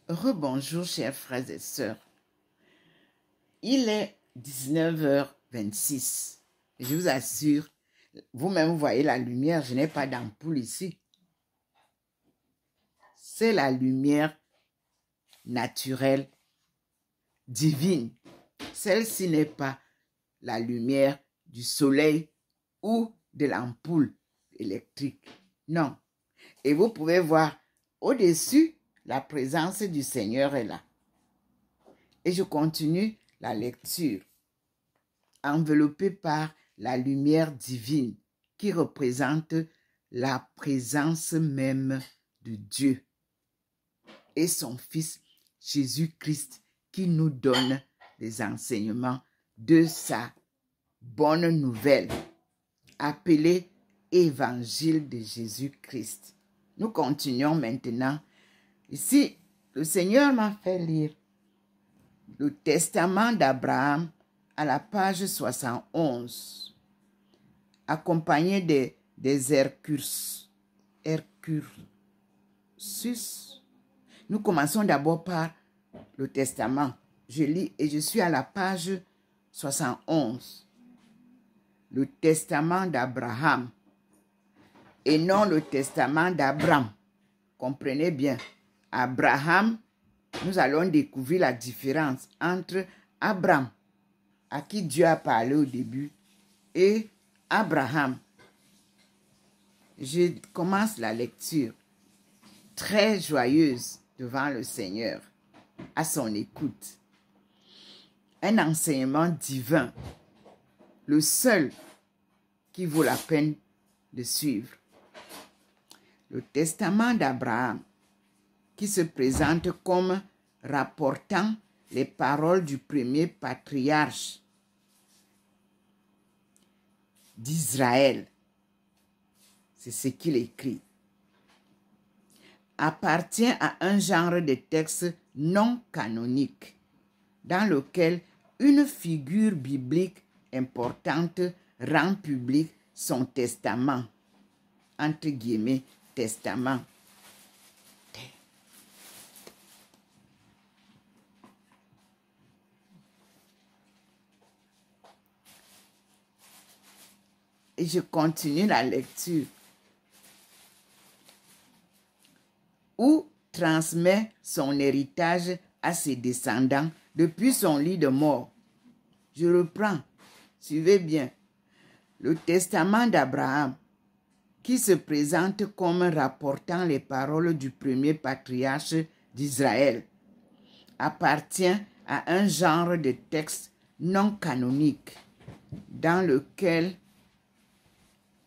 Rebonjour, chers frères et sœurs. Il est 19h26. Je vous assure, vous-même voyez la lumière, je n'ai pas d'ampoule ici. C'est la lumière naturelle, divine. Celle-ci n'est pas la lumière du soleil ou de l'ampoule électrique. Non. Et vous pouvez voir au-dessus, la présence du Seigneur est là. Et je continue la lecture, enveloppée par la lumière divine qui représente la présence même de Dieu et son Fils Jésus-Christ qui nous donne les enseignements de sa bonne nouvelle, appelée Évangile de Jésus-Christ. Nous continuons maintenant. Ici, le Seigneur m'a fait lire le testament d'Abraham à la page 71, accompagné des Hercursus. Nous commençons d'abord par le testament. Je lis et je suis à la page 71. Le testament d'Abraham et non le testament d'Abraham. Comprenez bien, Abraham, nous allons découvrir la différence entre Abraham, à qui Dieu a parlé au début, et Abraham. Je commence la lecture très joyeuse devant le Seigneur, à son écoute. Un enseignement divin, le seul qui vaut la peine de suivre. Le testament d'Abraham, qui se présente comme rapportant les paroles du premier patriarche d'Israël. C'est ce qu'il écrit. Appartient à un genre de texte non canonique, dans lequel une figure biblique importante rend public son testament, entre guillemets, testament. Et je continue la lecture. Ou transmet son héritage à ses descendants depuis son lit de mort. Je reprends. Suivez bien. Le testament d'Abraham, qui se présente comme rapportant les paroles du premier patriarche d'Israël, appartient à un genre de texte non canonique, dans lequel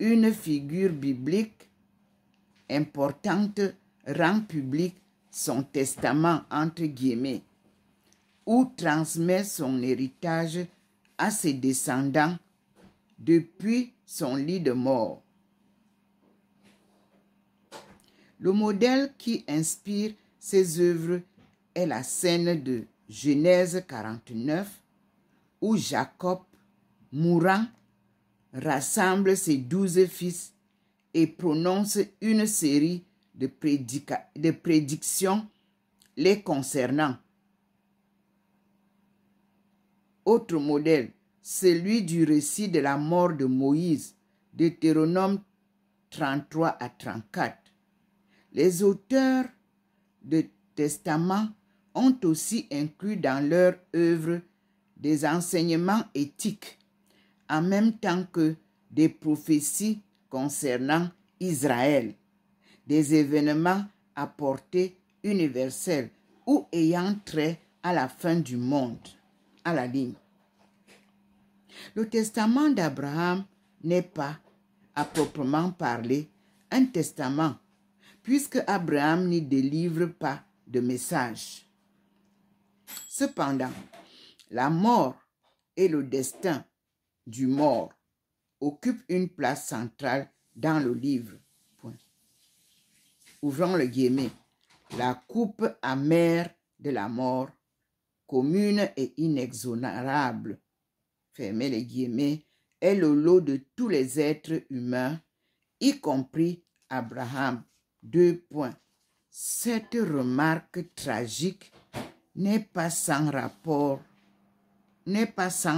une figure biblique importante rend public son testament, entre guillemets, ou transmet son héritage à ses descendants depuis son lit de mort. Le modèle qui inspire ces œuvres est la scène de Genèse 49, où Jacob, mourant, rassemble ses 12 fils et prononce une série de prédictions les concernant. Autre modèle, celui du récit de la mort de Moïse, Deutéronome 33 à 34. Les auteurs de Testament ont aussi inclus dans leur œuvre des enseignements éthiques, en même temps que des prophéties concernant Israël, des événements à portée universelle ou ayant trait à la fin du monde, à la ligne. Le testament d'Abraham n'est pas, à proprement parler, un testament, puisque Abraham n'y délivre pas de message. Cependant, la mort et le destin du mort occupent une place centrale dans le livre. Point. Ouvrons le guillemets. La coupe amère de la mort, commune et inexorable, fermez les guillemets, est le lot de tous les êtres humains, y compris Abraham. 2 points. Cette remarque tragique n'est pas sans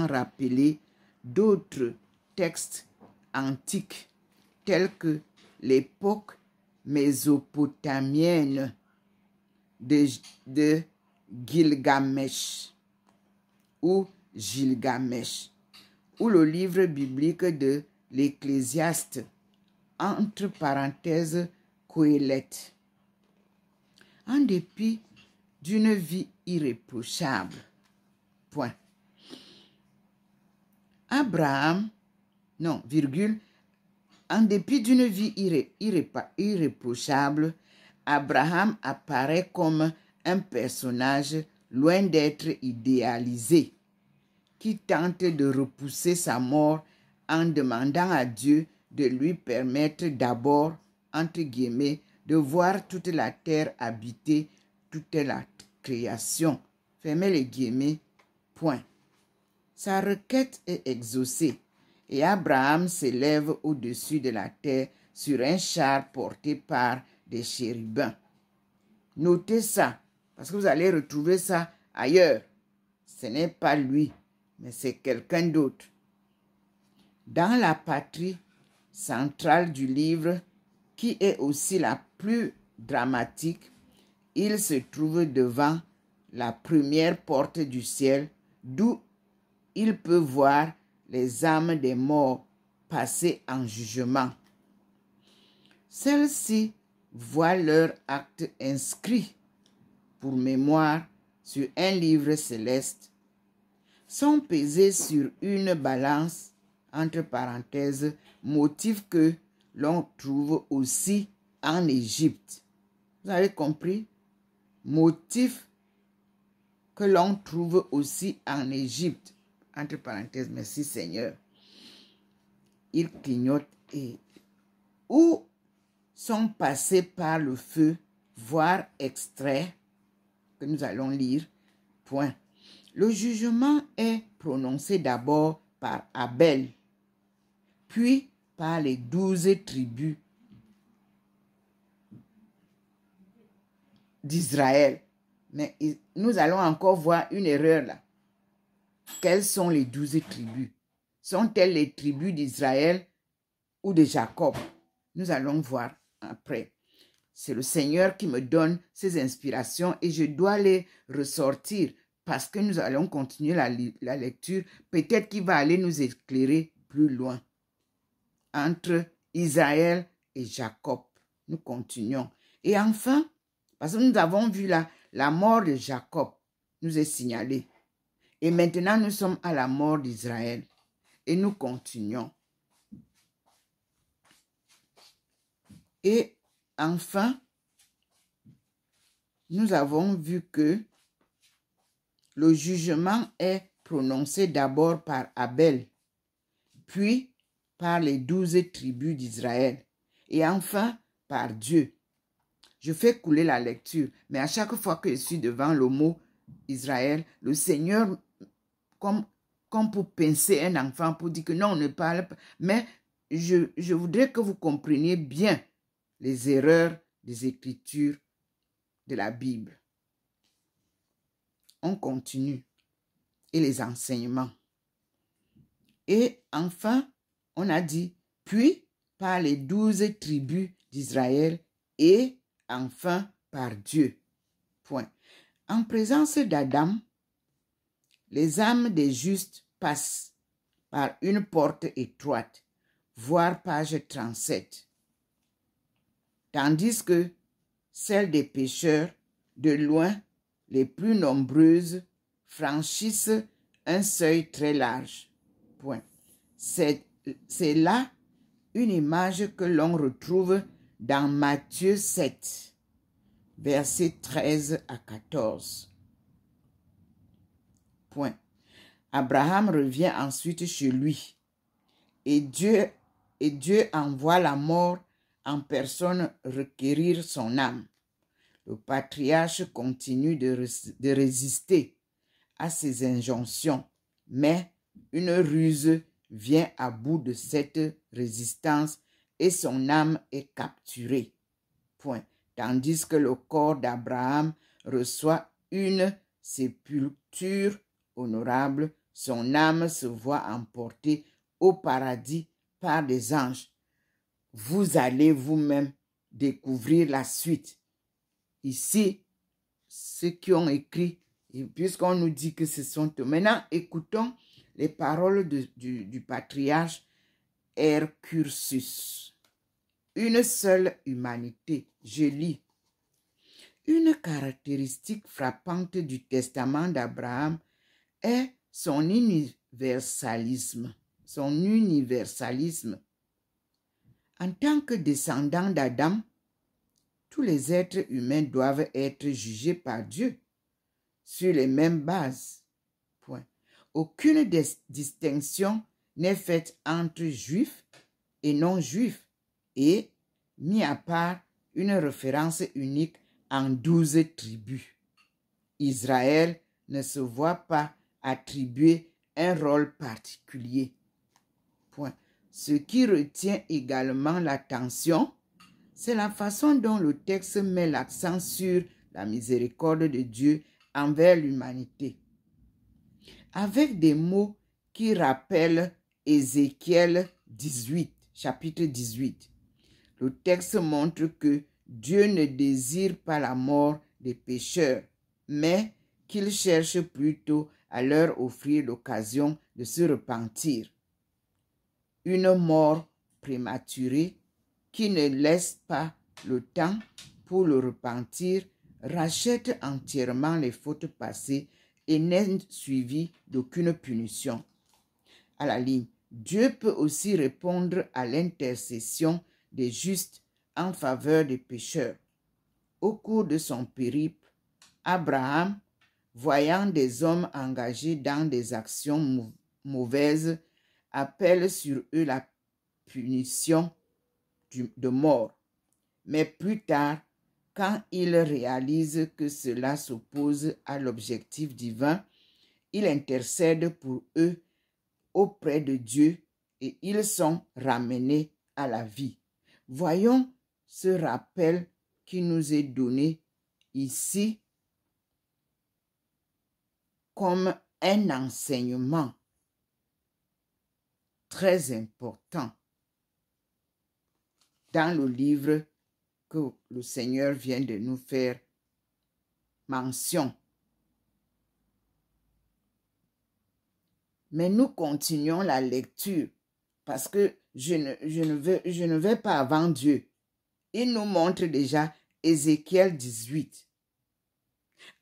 rappeler d'autres textes antiques tels que l'époque mésopotamienne de Gilgamesh ou Gilgamesh, ou le livre biblique de l'Ecclésiaste, entre parenthèses Qoéleth. En dépit d'une vie irréprochable. Point. En dépit d'une vie irréprochable, Abraham apparaît comme un personnage loin d'être idéalisé, qui tente de repousser sa mort en demandant à Dieu de lui permettre d'abord, entre guillemets, de voir toute la terre habitée, toute la création. Fermez les guillemets, point. Sa requête est exaucée et Abraham s'élève au-dessus de la terre sur un char porté par des chérubins. Notez ça, parce que vous allez retrouver ça ailleurs. Ce n'est pas lui, mais c'est quelqu'un d'autre. Dans la partie centrale du livre, qui est aussi la plus dramatique, il se trouve devant la première porte du ciel, d'où il peut voir les âmes des morts passer en jugement. Celles-ci voient leurs actes inscrits pour mémoire sur un livre céleste, sont pesés sur une balance, entre parenthèses, motif que l'on trouve aussi en Égypte. Vous avez compris? Motif que l'on trouve aussi en Égypte. Entre parenthèses, merci Seigneur. Ils clignotent et ou sont passés par le feu, voire extraits, que nous allons lire. Point. Le jugement est prononcé d'abord par Abel, puis par les 12 tribus d'Israël. Mais nous allons encore voir une erreur là. Quelles sont les 12 tribus? Sont-elles les tribus d'Israël ou de Jacob? Nous allons voir après. C'est le Seigneur qui me donne ces inspirations et je dois les ressortir parce que nous allons continuer la lecture. Peut-être qu'il va aller nous éclairer plus loin. Entre Israël et Jacob. Nous continuons. Et enfin, parce que nous avons vu la mort de Jacob nous est signalée. Et maintenant, nous sommes à la mort d'Israël. Et nous continuons. Et enfin, nous avons vu que le jugement est prononcé d'abord par Abel, puis par les 12 tribus d'Israël, et enfin par Dieu. Je fais couler la lecture, mais à chaque fois que je suis devant le mot Israël, le Seigneur, comme pour pincer un enfant, pour dire que non, on ne parle pas, mais je voudrais que vous compreniez bien les erreurs des Écritures de la Bible. On continue. Et les enseignements. Et enfin, on a dit, puis par les 12 tribus d'Israël et enfin par Dieu. Point. En présence d'Adam, les âmes des justes passent par une porte étroite, voir page 37. Tandis que celles des pécheurs, de loin, les plus nombreuses, franchissent un seuil très large. Point. C'est là une image que l'on retrouve dans Matthieu 7, versets 13 à 14. Point. Abraham revient ensuite chez lui et Dieu envoie la mort en personne requérir son âme. Le patriarche continue de résister à ces injonctions, mais une ruse vient à bout de cette résistance et son âme est capturée. Point. tandis que le corps d'Abraham reçoit une sépulture honorable, son âme se voit emportée au paradis par des anges. Vous allez vous-même découvrir la suite. Ici, ceux qui ont écrit, et puisqu'on nous dit que ce sont eux. Maintenant, écoutons les paroles du patriarche Hercursus. Une seule humanité. Je lis. Une caractéristique frappante du testament d'Abraham est son universalisme. En tant que descendants d'Adam, tous les êtres humains doivent être jugés par Dieu sur les mêmes bases. Point. Aucune distinction n'est faite entre juifs et non-juifs et, mis à part, une référence unique en 12 tribus. Israël ne se voit pas attribuer un rôle particulier. Point. Ce qui retient également l'attention, c'est la façon dont le texte met l'accent sur la miséricorde de Dieu envers l'humanité. Avec des mots qui rappellent Ézéchiel 18, chapitre 18. Le texte montre que Dieu ne désire pas la mort des pécheurs, mais qu'il cherche plutôt à leur offrir l'occasion de se repentir. Une mort prématurée qui ne laisse pas le temps pour le repentir rachète entièrement les fautes passées et n'est suivie d'aucune punition. À la ligne, Dieu peut aussi répondre à l'intercession des justes en faveur des pécheurs. Au cours de son périple, Abraham, voyant des hommes engagés dans des actions mauvaises, appelle sur eux la punition de mort. Mais plus tard, quand il réalise que cela s'oppose à l'objectif divin, il intercède pour eux auprès de Dieu et ils sont ramenés à la vie. Voyons ce rappel qui nous est donné ici comme un enseignement très important dans le livre que le Seigneur vient de nous faire mention. Mais nous continuons la lecture parce que je ne vais pas avant Dieu. Il nous montre déjà Ézéchiel 18.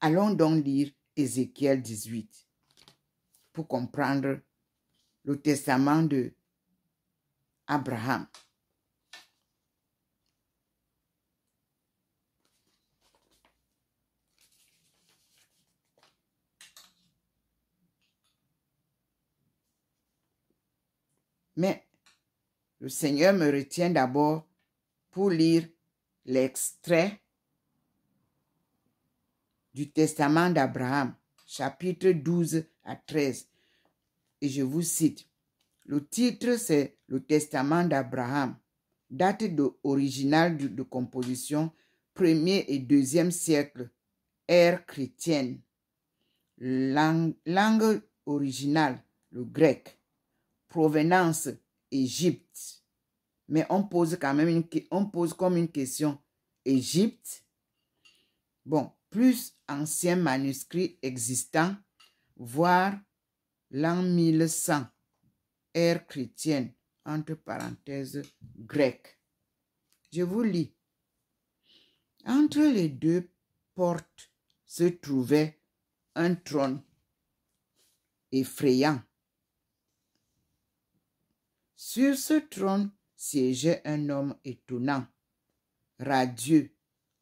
Allons donc lire Ézéchiel 18 pour comprendre le testament de Abraham. Mais le Seigneur me retient d'abord pour lire l'extrait du testament d'Abraham, chapitre 12 à 13. Et je vous cite. Le titre, c'est le testament d'Abraham, date originale de composition 1er et 2e siècle, ère chrétienne. Langue originale, le grec. Provenance, Égypte. Mais on pose comme une question. Égypte? Bon, plus ancien manuscrit existant, voire l'an 1100, ère chrétienne, entre parenthèses, grecque. Je vous lis. Entre les deux portes se trouvait un trône effrayant. Sur ce trône siégeait un homme étonnant, radieux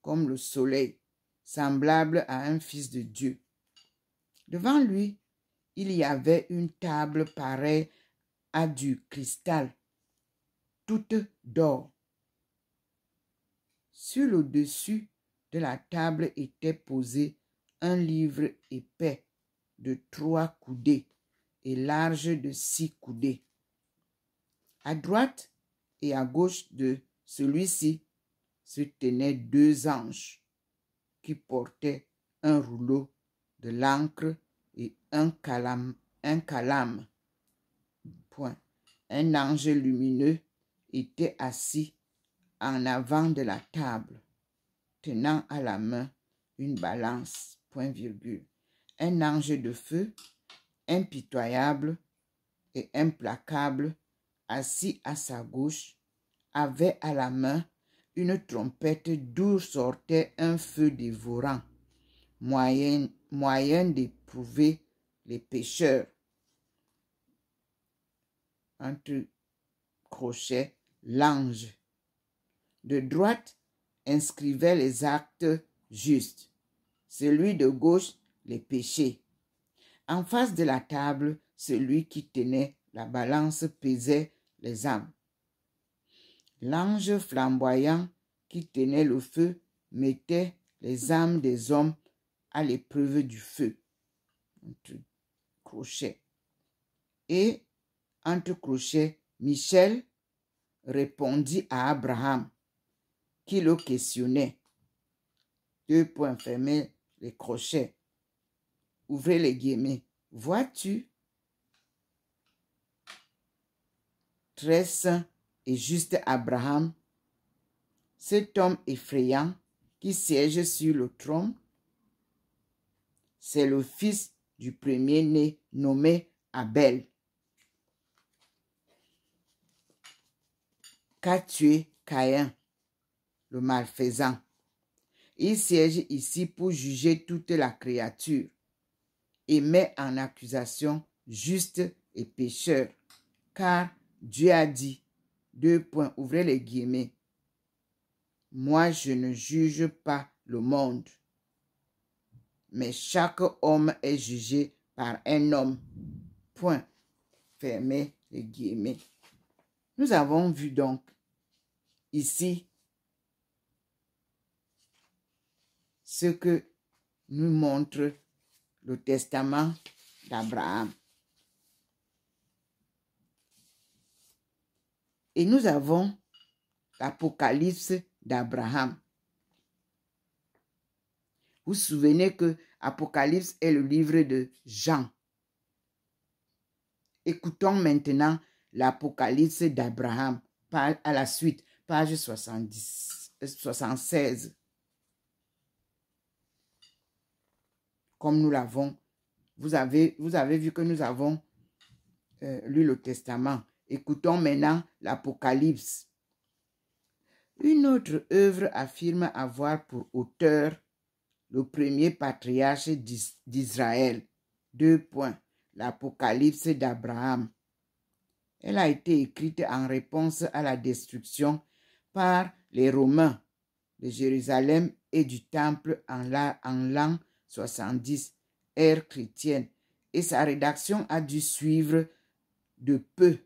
comme le soleil, semblable à un fils de Dieu. Devant lui, il y avait une table pareille à du cristal, toute d'or. Sur le dessus de la table était posé un livre épais de 3 coudées et large de 6 coudées. À droite et à gauche de celui-ci se tenaient deux anges qui portaient un rouleau de l'encre et un calame. Point. Un ange lumineux était assis en avant de la table, tenant à la main une balance. Point virgule. Un ange de feu, impitoyable et implacable, assis à sa gauche, avait à la main une trompette d'où sortait un feu dévorant, moyen d'éprouver les pécheurs. Entre crochets, l'ange. De droite inscrivait les actes justes, celui de gauche les péchés. En face de la table, celui qui tenait la balance pesait les âmes. L'ange flamboyant qui tenait le feu mettait les âmes des hommes à l'épreuve du feu. Entre crochets. Et entre crochets, Michel répondit à Abraham, qui le questionnait. Deux points fermés, les crochets. Ouvrez les guillemets. Vois-tu, très saint et juste Abraham, cet homme effrayant qui siège sur le trône, c'est le fils du premier-né nommé Abel, qu'a tué Caïn, le malfaisant. Il siège ici pour juger toute la créature et met en accusation juste et pécheur, car Dieu a dit, deux points, ouvrez les guillemets, moi je ne juge pas le monde, mais chaque homme est jugé par un homme, point, fermez les guillemets. Nous avons vu donc ici ce que nous montre le testament d'Abraham. Et nous avons l'Apocalypse d'Abraham. Vous vous souvenez que Apocalypse est le livre de Jean. Écoutons maintenant l'Apocalypse d'Abraham à la suite, page 76. Comme nous l'avons, vous avez vu que nous avons lu le testament. Écoutons maintenant l'Apocalypse. Une autre œuvre affirme avoir pour auteur le premier patriarche d'Israël. Deux points. L'Apocalypse d'Abraham. Elle a été écrite en réponse à la destruction par les Romains de Jérusalem et du Temple en l'an 70, ère chrétienne, et sa rédaction a dû suivre de peu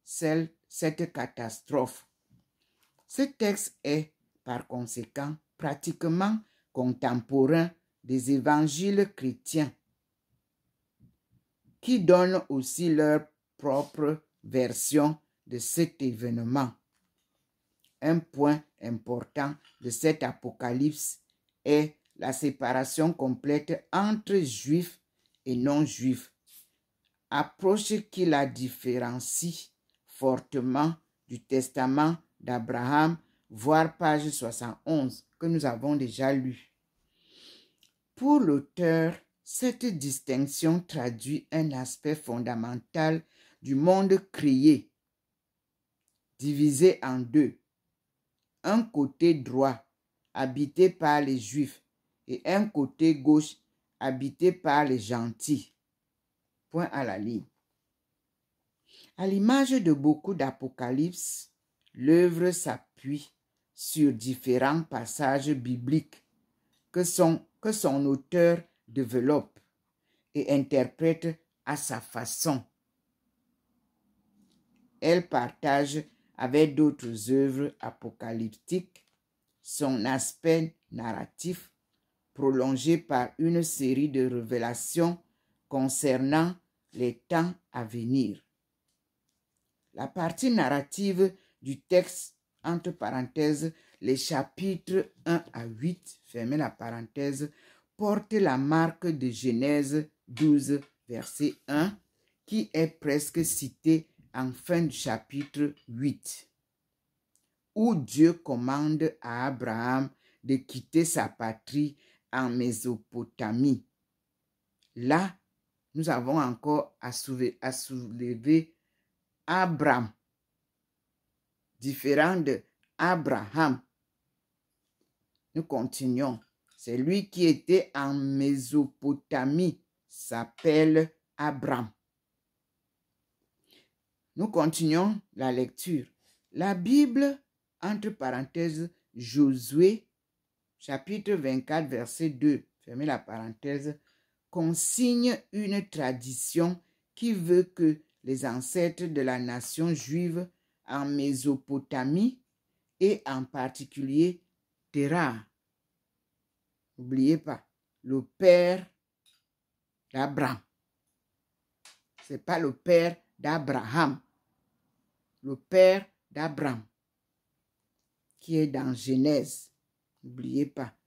cette catastrophe. Ce texte est, par conséquent, pratiquement contemporain des évangiles chrétiens, qui donnent aussi leur propre version de cet événement. Un point important de cet apocalypse est la séparation complète entre juifs et non-juifs, approche qui la différencie fortement du testament d'Abraham, voire page 71, que nous avons déjà lu. Pour l'auteur, cette distinction traduit un aspect fondamental du monde créé, divisé en deux. Un côté droit, habité par les Juifs, et un côté gauche, habité par les gentils. Point à la ligne. À l'image de beaucoup d'apocalypses, l'œuvre s'appuie sur différents passages bibliques que son auteur développe et interprète à sa façon. Elle partage avec d'autres œuvres apocalyptiques son aspect narratif prolongé par une série de révélations concernant les temps à venir. La partie narrative du texte, entre parenthèses, Les chapitres 1 à 8, fermez la parenthèse, portent la marque de Genèse 12, verset 1, qui est presque cité en fin du chapitre 8, où Dieu commande à Abraham de quitter sa patrie en Mésopotamie. Là, nous avons encore à soulever Abraham, différent de Abraham. Nous continuons. C'est lui qui était en Mésopotamie, s'appelle Abraham. Nous continuons la lecture. La Bible, entre parenthèses, Josué, chapitre 24, verset 2, fermez la parenthèse, consigne une tradition qui veut que les ancêtres de la nation juive en Mésopotamie et en particulier Terah, n'oubliez pas, le père d'Abraham. Ce n'est pas le père d'Abraham, le père d'Abraham, qui est dans Genèse, n'oubliez pas.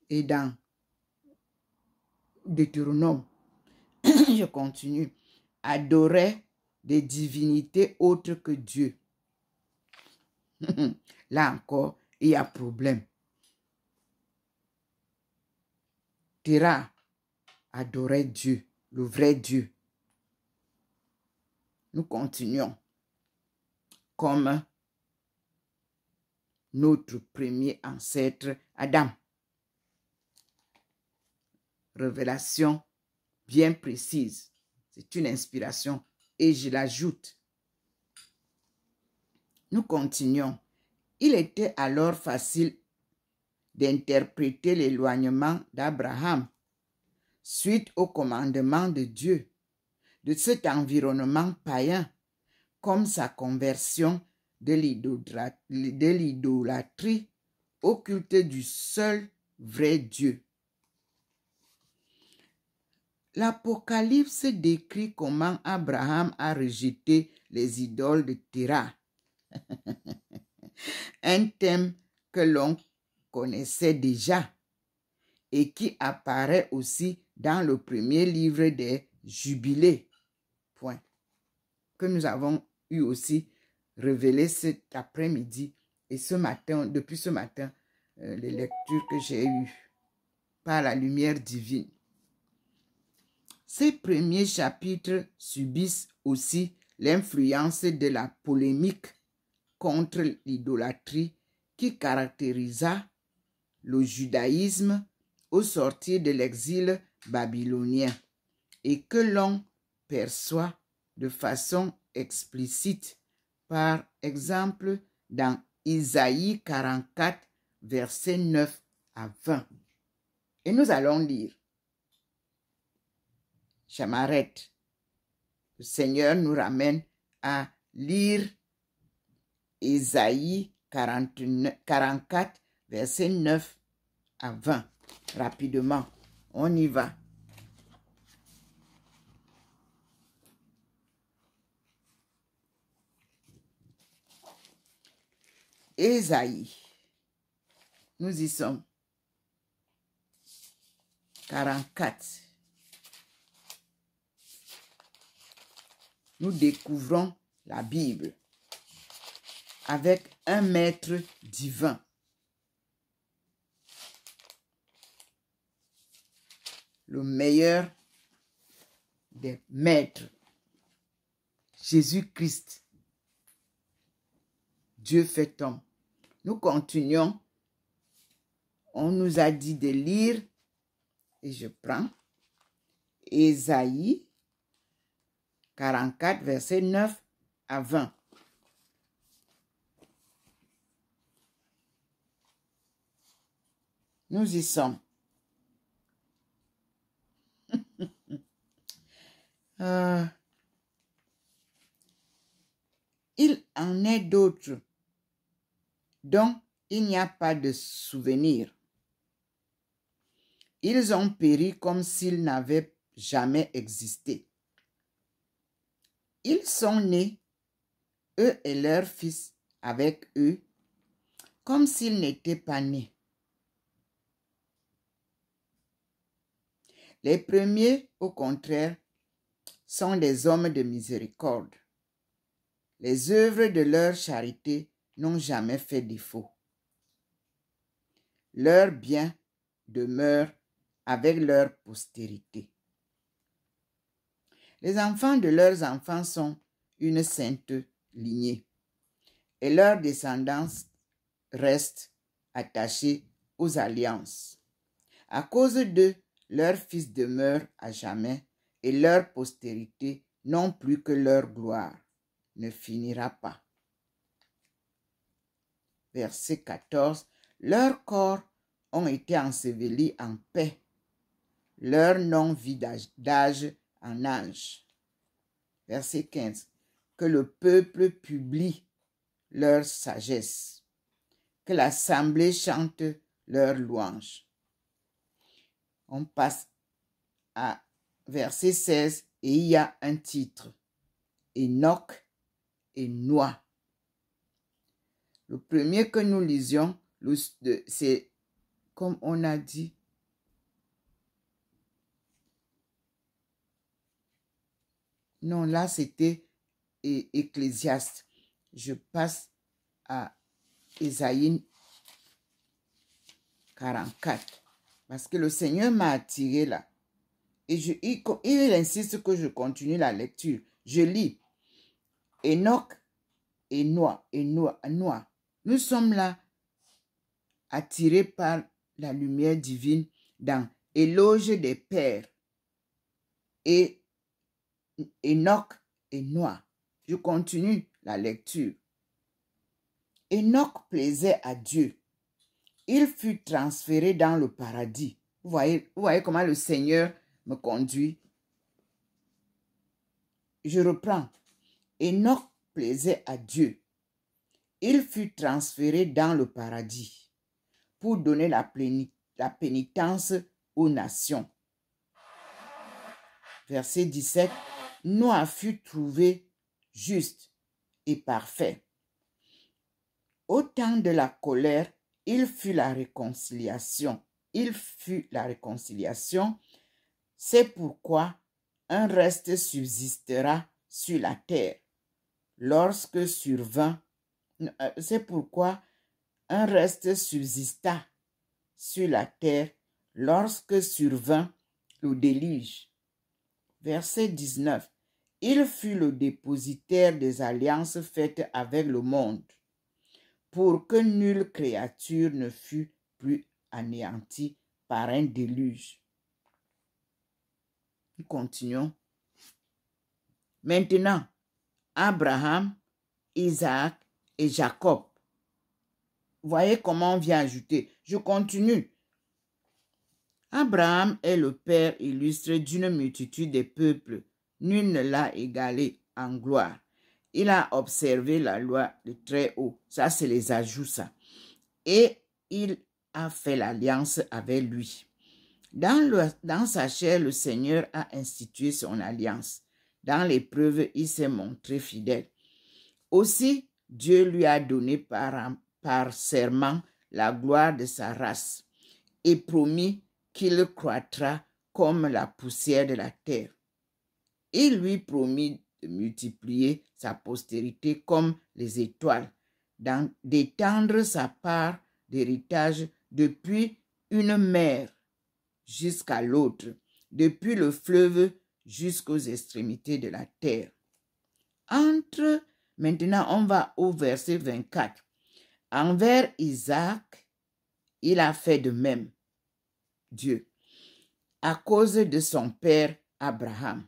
Et dans Deutéronome, je continue, adorait des divinités autres que Dieu. Là encore, il y a problème. Terah adorait Dieu, le vrai Dieu. Nous continuons comme notre premier ancêtre Adam. Révélation bien précise. C'est une inspiration et je l'ajoute. Nous continuons. Il était alors facile d'interpréter l'éloignement d'Abraham suite au commandement de Dieu de cet environnement païen comme sa conversion de l'idolâtrie au culte du seul vrai Dieu. L'Apocalypse décrit comment Abraham a rejeté les idoles de Terah. Un thème que l'on connaissait déjà et qui apparaît aussi dans le premier livre des Jubilés. Point. Que nous avons eu aussi révélé cet après-midi et ce matin, depuis ce matin, les lectures que j'ai eues par la lumière divine. Ces premiers chapitres subissent aussi l'influence de la polémique contre l'idolâtrie qui caractérisa le judaïsme au sortir de l'exil babylonien et que l'on perçoit de façon explicite, par exemple dans Isaïe 44, versets 9 à 20. Et nous allons lire. Je m'arrête. Le Seigneur nous ramène à lire Isaïe 44, versets 9 à 20. Rapidement, on y va. Isaïe, nous y sommes. 44. Nous découvrons la Bible avec un maître divin. Le meilleur des maîtres, Jésus-Christ, Dieu fait homme. Nous continuons. On nous a dit de lire, et je prends Isaïe 44, versets 9 à 20. Nous y sommes. Il en est d'autres dont il n'y a pas de souvenir. Ils ont péri comme s'ils n'avaient jamais existé. Ils sont nés, eux et leurs fils, avec eux comme s'ils n'étaient pas nés. Les premiers, au contraire, sont des hommes de miséricorde. Les œuvres de leur charité n'ont jamais fait défaut. Leur bien demeure avec leur postérité. Les enfants de leurs enfants sont une sainte lignée, et leur descendance reste attachée aux alliances. À cause d'eux, leurs fils demeurent à jamais, et leur postérité, non plus que leur gloire, ne finira pas. Verset 14. Leurs corps ont été ensevelis en paix, leur nom vit d'âge en âge. Verset 15. Que le peuple publie leur sagesse, que l'assemblée chante leur louange. On passe à verset 16 et il y a un titre. Enoch et Noah. Le premier que nous lisions, c'est comme on a dit. Non, là c'était Ecclésiaste. Je passe à Ésaïe 44. Parce que le Seigneur m'a attiré là. Et il insiste que je continue la lecture. Je lis. Enoch et Noah. Nous sommes là attirés par la lumière divine dans Éloge des pères et Enoch et Noah. Je continue la lecture. Enoch plaisait à Dieu. Il fut transféré dans le paradis. Vous voyez comment le Seigneur me conduit. Je reprends. Enoch plaisait à Dieu. Il fut transféré dans le paradis pour donner la pénitence aux nations. Verset 17. Noah fut trouvé juste et parfait. Au temps de la colère, il fut la réconciliation. C'est pourquoi un reste subsistera sur la terre. C'est pourquoi un reste subsista sur la terre lorsque survint le déluge. Verset 19. Il fut le dépositaire des alliances faites avec le monde, pour que nulle créature ne fût plus anéantie par un déluge. Nous continuons. Maintenant, Abraham, Isaac et Jacob. Voyez comment on vient ajouter. Je continue. Abraham est le père illustre d'une multitude de peuples. Nul ne l'a égalé en gloire. Il a observé la loi de Très-Haut. Ça, c'est les ajouts, ça. Et il a fait l'alliance avec lui. Dans sa chair, le Seigneur a institué son alliance. Dans l'épreuve, il s'est montré fidèle. Aussi, Dieu lui a donné par serment la gloire de sa race et promis qu'il croîtra comme la poussière de la terre. Il lui promit de multiplier sa postérité comme les étoiles, d'étendre sa part d'héritage depuis une mer jusqu'à l'autre, depuis le fleuve jusqu'aux extrémités de la terre. Maintenant, on va au verset 24. Envers Isaac, il a fait de même, Dieu, à cause de son père Abraham.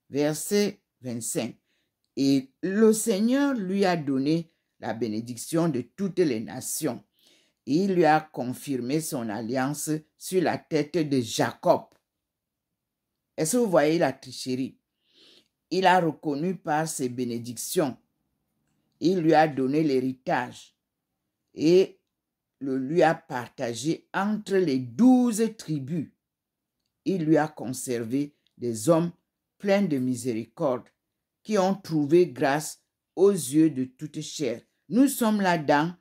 Verset 25. Et le Seigneur lui a donné la bénédiction de toutes les nations. Il lui a confirmé son alliance sur la tête de Jacob. Est-ce que vous voyez la tricherie? Il a reconnu par ses bénédictions. Il lui a donné l'héritage et le lui a partagé entre les 12 tribus. Il lui a conservé des hommes pleins de miséricorde qui ont trouvé grâce aux yeux de toute chair. Nous sommes là-dedans.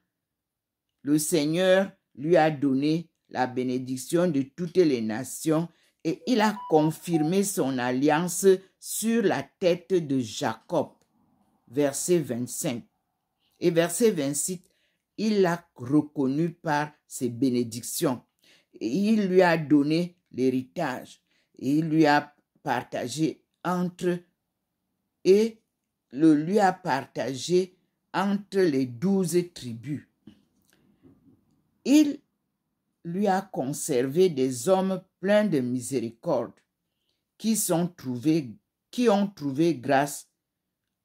Le Seigneur lui a donné la bénédiction de toutes les nations et il a confirmé son alliance sur la tête de Jacob. Verset 25. Et verset 26, il l'a reconnu par ses bénédictions. Et il lui a donné l'héritage. Et il lui a partagé entre les 12 tribus. Il lui a conservé des hommes pleins de miséricorde qui ont trouvé grâce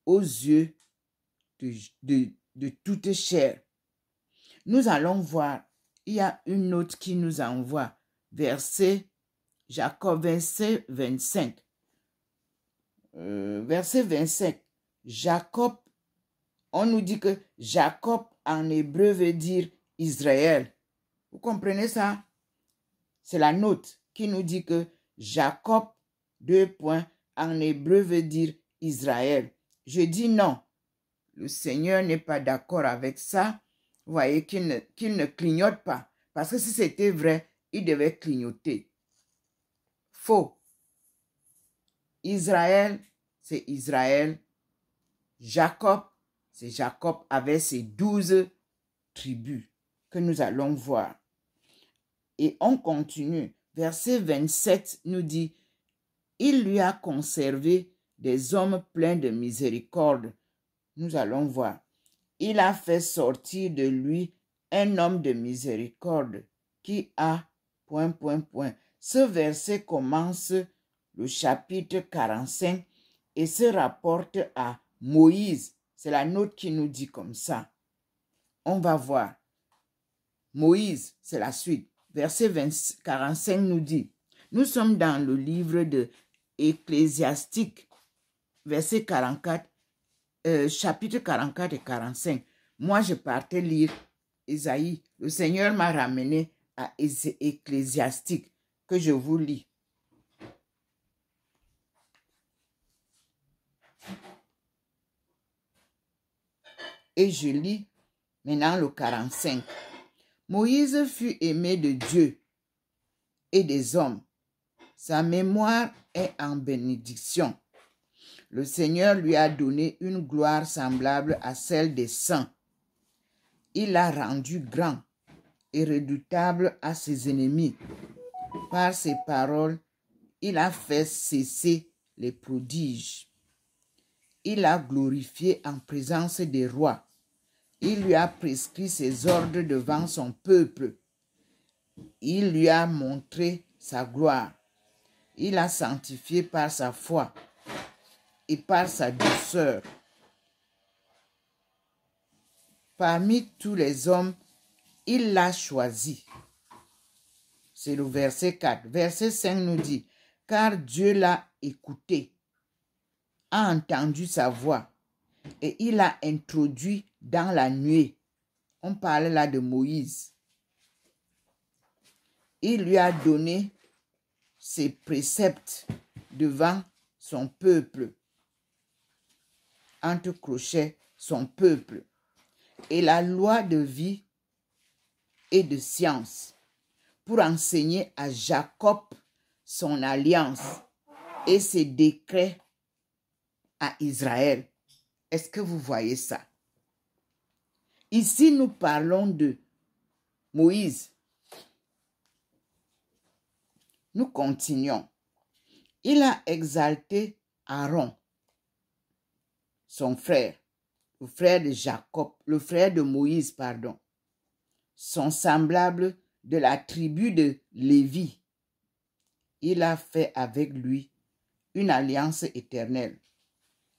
aux yeux de toute chair. Nous allons voir, il y a une note qui nous envoie, Jacob, verset 25. Verset 25, Jacob, on nous dit que Jacob en hébreu veut dire Israël. Vous comprenez ça? C'est la note qui nous dit que Jacob, en hébreu veut dire Israël. Je dis non. Le Seigneur n'est pas d'accord avec ça. Vous voyez qu'il ne clignote pas. Parce que si c'était vrai, il devait clignoter. Faux. Israël, c'est Israël. Jacob, c'est Jacob avec ses 12 tribus que nous allons voir. Et on continue. Verset 27 nous dit, il lui a conservé des hommes pleins de miséricorde. Nous allons voir. Il a fait sortir de lui un homme de miséricorde qui a... Ce verset commence le chapitre 45 et se rapporte à Moïse. C'est la note qui nous dit comme ça. On va voir. Moïse, c'est la suite. Verset 45 nous dit, nous sommes dans le livre de Ecclésiastique, verset 44, chapitre 44 et 45. Moi, je partais lire Isaïe. Le Seigneur m'a ramené à Ecclésiastique, que je vous lis. Et je lis maintenant le 45. Moïse fut aimé de Dieu et des hommes. Sa mémoire est en bénédiction. Le Seigneur lui a donné une gloire semblable à celle des saints. Il l'a rendu grand et redoutable à ses ennemis. Par ses paroles, il a fait cesser les prodiges. Il l'a glorifié en présence des rois. Il lui a prescrit ses ordres devant son peuple. Il lui a montré sa gloire. Il l'a sanctifié par sa foi et par sa douceur. Parmi tous les hommes, il l'a choisi. C'est le verset 4. Verset 5 nous dit, car Dieu l'a écouté, a entendu sa voix et il l'a introduit dans la nuée. On parle là de Moïse. Il lui a donné ses préceptes devant son peuple, entre crochets son peuple, et la loi de vie et de science, pour enseigner à Jacob son alliance et ses décrets à Israël. Est-ce que vous voyez ça? Ici, nous parlons de Moïse. Nous continuons. Il a exalté Aaron, son frère, le frère de Jacob, le frère de Moïse, pardon, son semblable de la tribu de Lévi. Il a fait avec lui une alliance éternelle.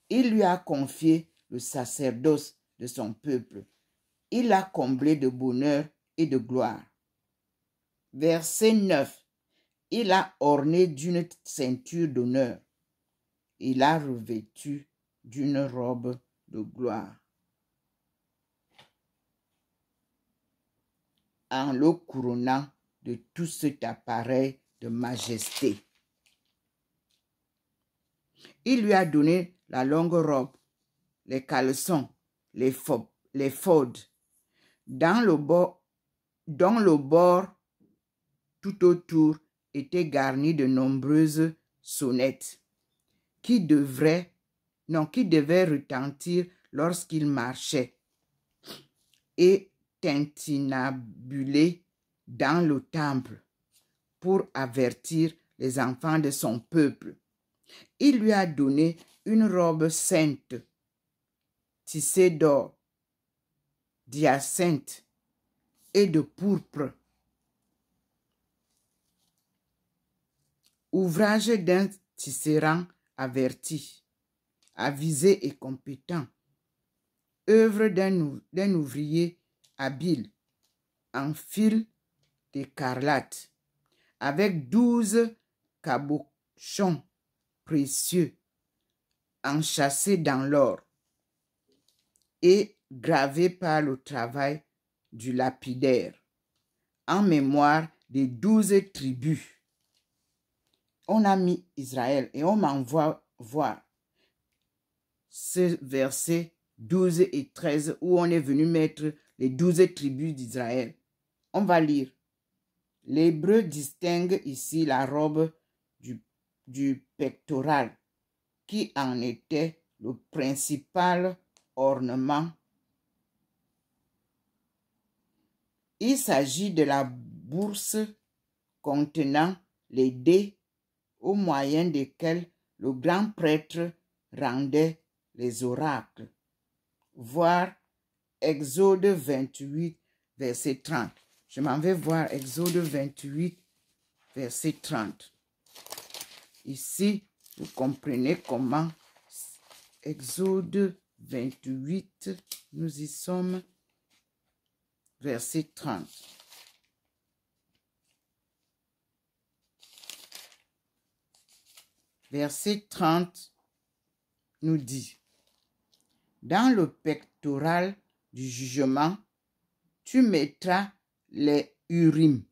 Il lui a confié le sacerdoce de son peuple. Il l'a comblé de bonheur et de gloire. Verset 9. Il a orné d'une ceinture d'honneur. Il a revêtu d'une robe de gloire. En le couronnant de tout cet appareil de majesté. Il lui a donné la longue robe, les caleçons, les faudes, dont le bord tout autour était garni de nombreuses sonnettes qui devaient retentir lorsqu'il marchait et tintinabuler dans le temple pour avertir les enfants de son peuple. Il lui a donné une robe sainte, tissée d'or, d'hyacinthe et de pourpre, ouvrage d'un tisserand averti, avisé et compétent, œuvre d'un ouvrier habile, en fil d'écarlate, avec 12 cabochons précieux, enchâssés dans l'or et gravés par le travail du lapidaire, en mémoire des 12 tribus. On a mis Israël et on m'envoie voir ce verset 12 et 13 où on est venu mettre les 12 tribus d'Israël. On va lire. L'hébreu distingue ici la robe du pectoral qui en était le principal ornement. Il s'agit de la bourse contenant les dés au moyen desquels le grand prêtre rendait les oracles. Voir Exode 28, verset 30. Je m'en vais voir Exode 28, verset 30. Ici, vous comprenez comment Exode 28, nous y sommes, verset 30. Verset 30 nous dit, dans le pectoral du jugement, tu mettras les Urim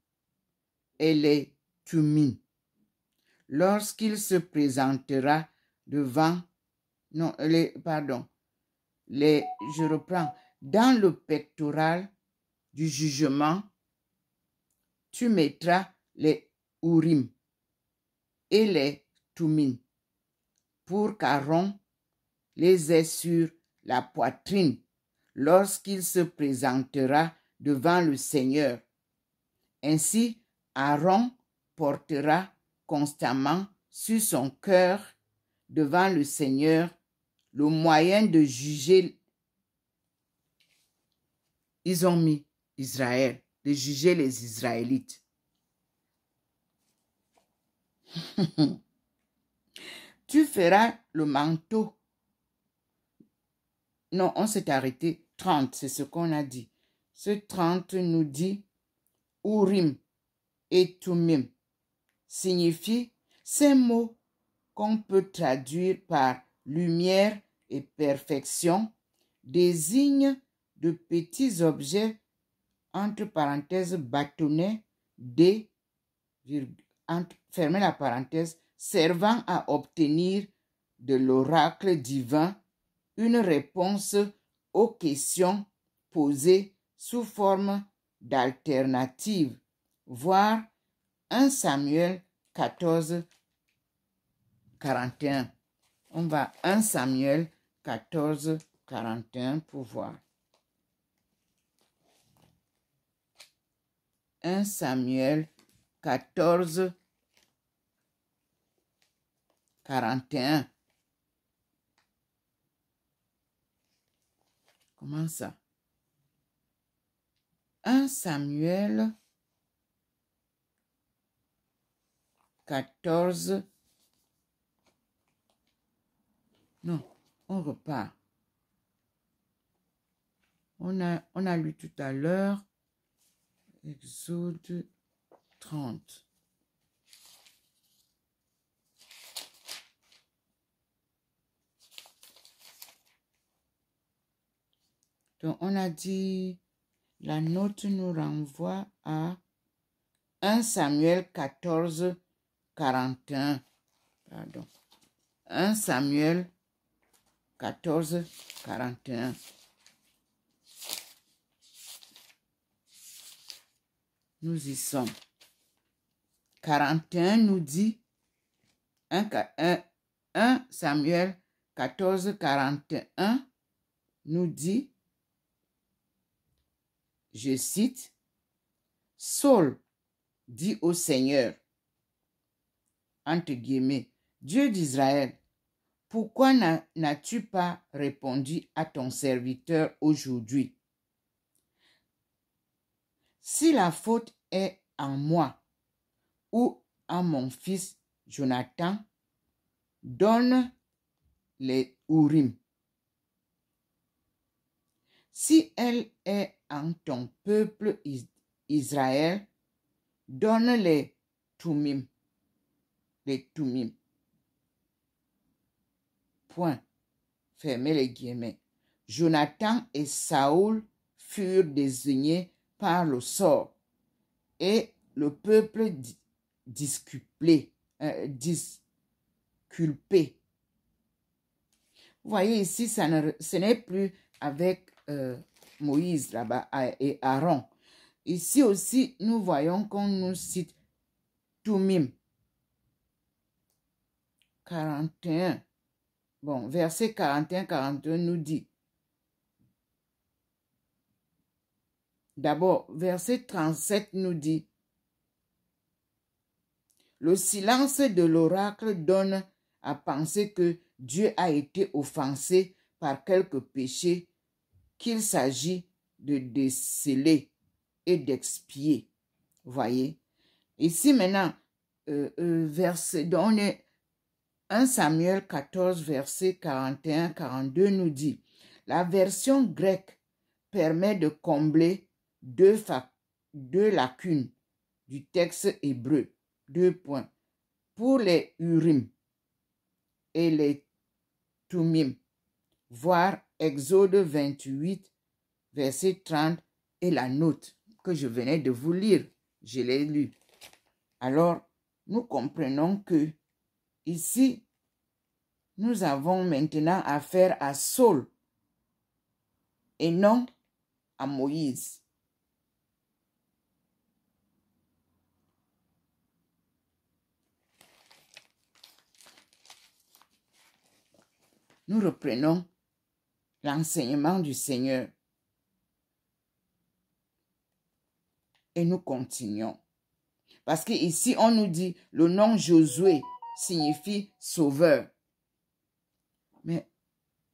et les Thummim. Lorsqu'il se présentera devant, je reprends, dans le pectoral du jugement, tu mettras les Urim et les Thummim pour qu'Aaron les ait sur la poitrine lorsqu'il se présentera devant le Seigneur. Ainsi, Aaron portera constamment sur son cœur devant le Seigneur le moyen de juger. Ils ont mis Israël, de juger les Israélites. Tu feras le manteau. Non, on s'est arrêté. 30, c'est ce qu'on a dit. Ce 30 nous dit Urim et Thummim signifie ces mots qu'on peut traduire par lumière et perfection, désignent de petits objets, entre parenthèses, bâtonnets, fermez la parenthèse, servant à obtenir de l'oracle divin une réponse aux questions posées sous forme d'alternative, voire 1 Samuel 14, 41. On va 1 Samuel 14, 41 pour voir. 1 Samuel 14, 41. Comment ça? 1 Samuel 14. Non, on repart. On a lu tout à l'heure Exode 30. Donc, on a dit, la note nous renvoie à 1 Samuel 14, 41. Pardon. 1 Samuel 14, 41. Nous y sommes. 41 nous dit 1 Samuel 14, 41 nous dit, je cite, Saul dit au Seigneur, entre guillemets, Dieu d'Israël, pourquoi n'as-tu pas répondu à ton serviteur aujourd'hui? Si la faute est en moi ou en mon fils Jonathan, donne les Urim. Si elle est en ton peuple Israël, donne les Tumim. Les Tumim. Point. Fermez les guillemets. Jonathan et Saoul furent désignés par le sort et le peuple disculpé. Vous voyez ici, ce n'est plus avec Moïse là-bas et Aaron. Ici aussi, nous voyons qu'on nous cite Tumim. 41. Bon, verset 41-42 nous dit. D'abord, verset 37 nous dit. Le silence de l'oracle donne à penser que Dieu a été offensé par quelques péchés qu'il s'agit de déceler et d'expier. Voyez. Ici maintenant, verset, donc 1 Samuel 14, verset 41-42 nous dit, la version grecque permet de combler deux lacunes du texte hébreu. 2 points. Pour les Urim et les Tumim, voir Exode 28, verset 30 et la note que je venais de vous lire. Je l'ai lu. Alors, nous comprenons que ici, nous avons maintenant affaire à Saul et non à Moïse. Nous reprenons l'enseignement du Seigneur et nous continuons. Parce qu'ici, on nous dit le nom Josué signifie sauveur. Mais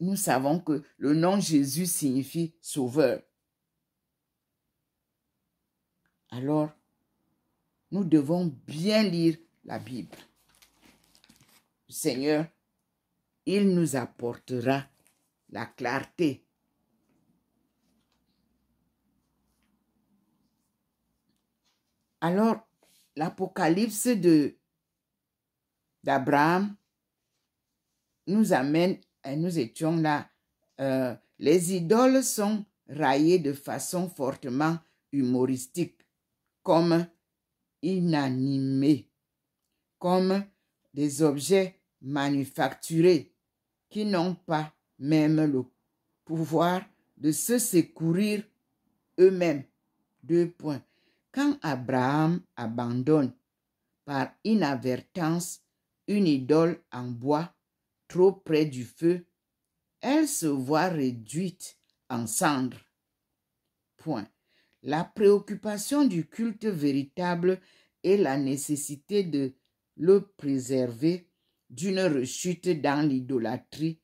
nous savons que le nom Jésus signifie sauveur. Alors, nous devons bien lire la Bible. Le Seigneur, il nous apportera la clarté. Alors, l'Apocalypse d'Abraham nous amène, et nous étions là, les idoles sont raillées de façon fortement humoristique, comme inanimés, comme des objets manufacturés qui n'ont pas même le pouvoir de se secourir eux-mêmes. 2 points. Quand Abraham abandonne par inadvertance une idole en bois trop près du feu, elle se voit réduite en cendres. Point. La préoccupation du culte véritable et la nécessité de le préserver d'une rechute dans l'idolâtrie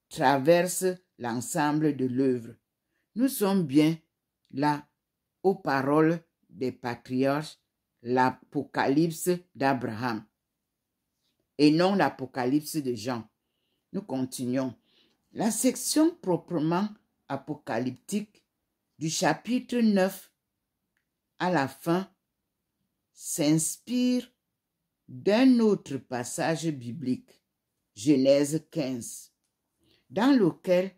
traverse l'ensemble de l'œuvre. Nous sommes bien là aux paroles des patriarches, l'Apocalypse d'Abraham et non l'Apocalypse de Jean. Nous continuons. La section proprement apocalyptique du chapitre 9 à la fin s'inspire d'un autre passage biblique, Genèse 15, dans lequel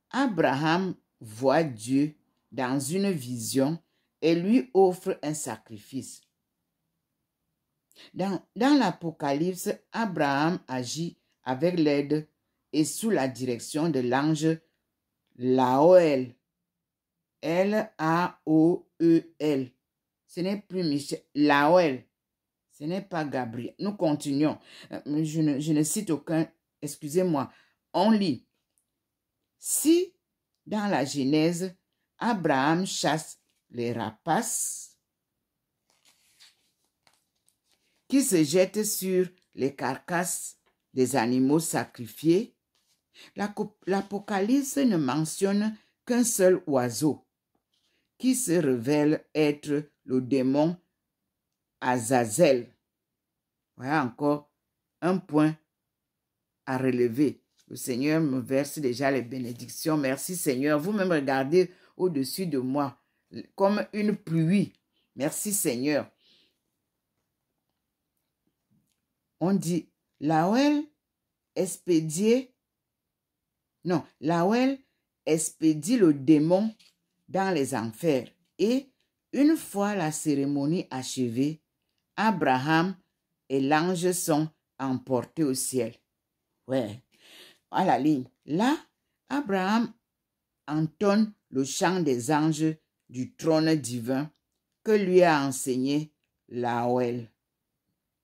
Abraham voit Dieu dans une vision et lui offre un sacrifice. Dans l'Apocalypse, Abraham agit avec l'aide et sous la direction de l'ange Laoël. L-A-O-E-L. Ce n'est plus Michel. Laoël. Ce n'est pas Gabriel. Nous continuons. Je ne cite aucun. Excusez-moi. On lit. Si, dans la Genèse, Abraham chasse les rapaces qui se jettent sur les carcasses des animaux sacrifiés, l'Apocalypse ne mentionne qu'un seul oiseau qui se révèle être le démon Azazel. Voilà encore un point à relever. Le Seigneur me verse déjà les bénédictions. Merci Seigneur. Vous-même regardez au-dessus de moi comme une pluie. Merci Seigneur. On dit Laoël expédie le démon dans les enfers. Et une fois la cérémonie achevée, Abraham et l'ange sont emportés au ciel. Ouais, à la ligne. Là, Abraham entonne le chant des anges du trône divin que lui a enseigné Laoël.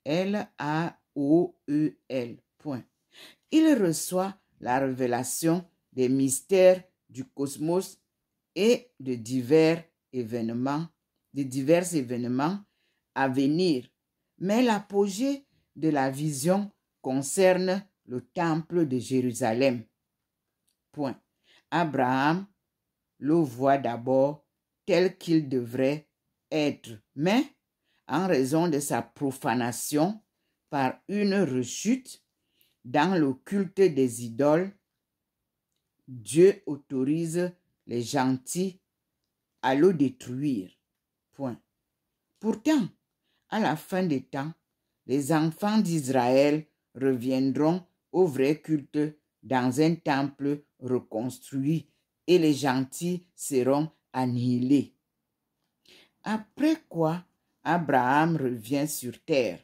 L-A-O-E-L. Point. Il reçoit la révélation des mystères du cosmos et de divers événements à venir. Mais l'apogée de la vision concerne le temple de Jérusalem. Point. Abraham le voit d'abord tel qu'il devrait être, mais en raison de sa profanation par une rechute dans le culte des idoles, Dieu autorise les gentils à le détruire. Point. Pourtant, à la fin des temps, les enfants d'Israël reviendront au vrai culte dans un temple reconstruit et les gentils seront annihilés. Après quoi, Abraham revient sur terre,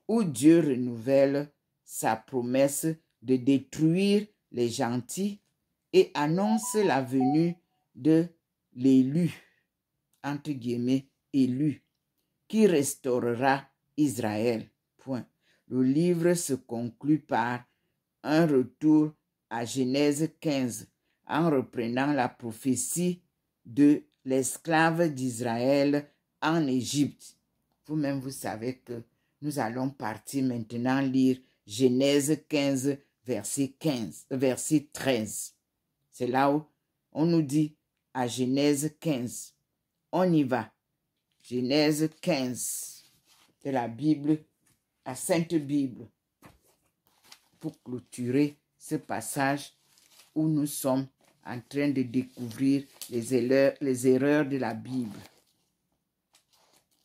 où Dieu renouvelle sa promesse de détruire les gentils et annonce la venue de l'élu, entre guillemets, élu, qui restaurera Israël. Point. Le livre se conclut par un retour à Genèse 15 en reprenant la prophétie de l'esclave d'Israël en Égypte. Vous-même, vous savez que nous allons partir maintenant lire Genèse 15, verset 13. C'est là où on nous dit à Genèse 15. On y va. Genèse 15 de la Bible, la Sainte Bible, pour clôturer ce passage où nous sommes en train de découvrir les erreurs de la Bible.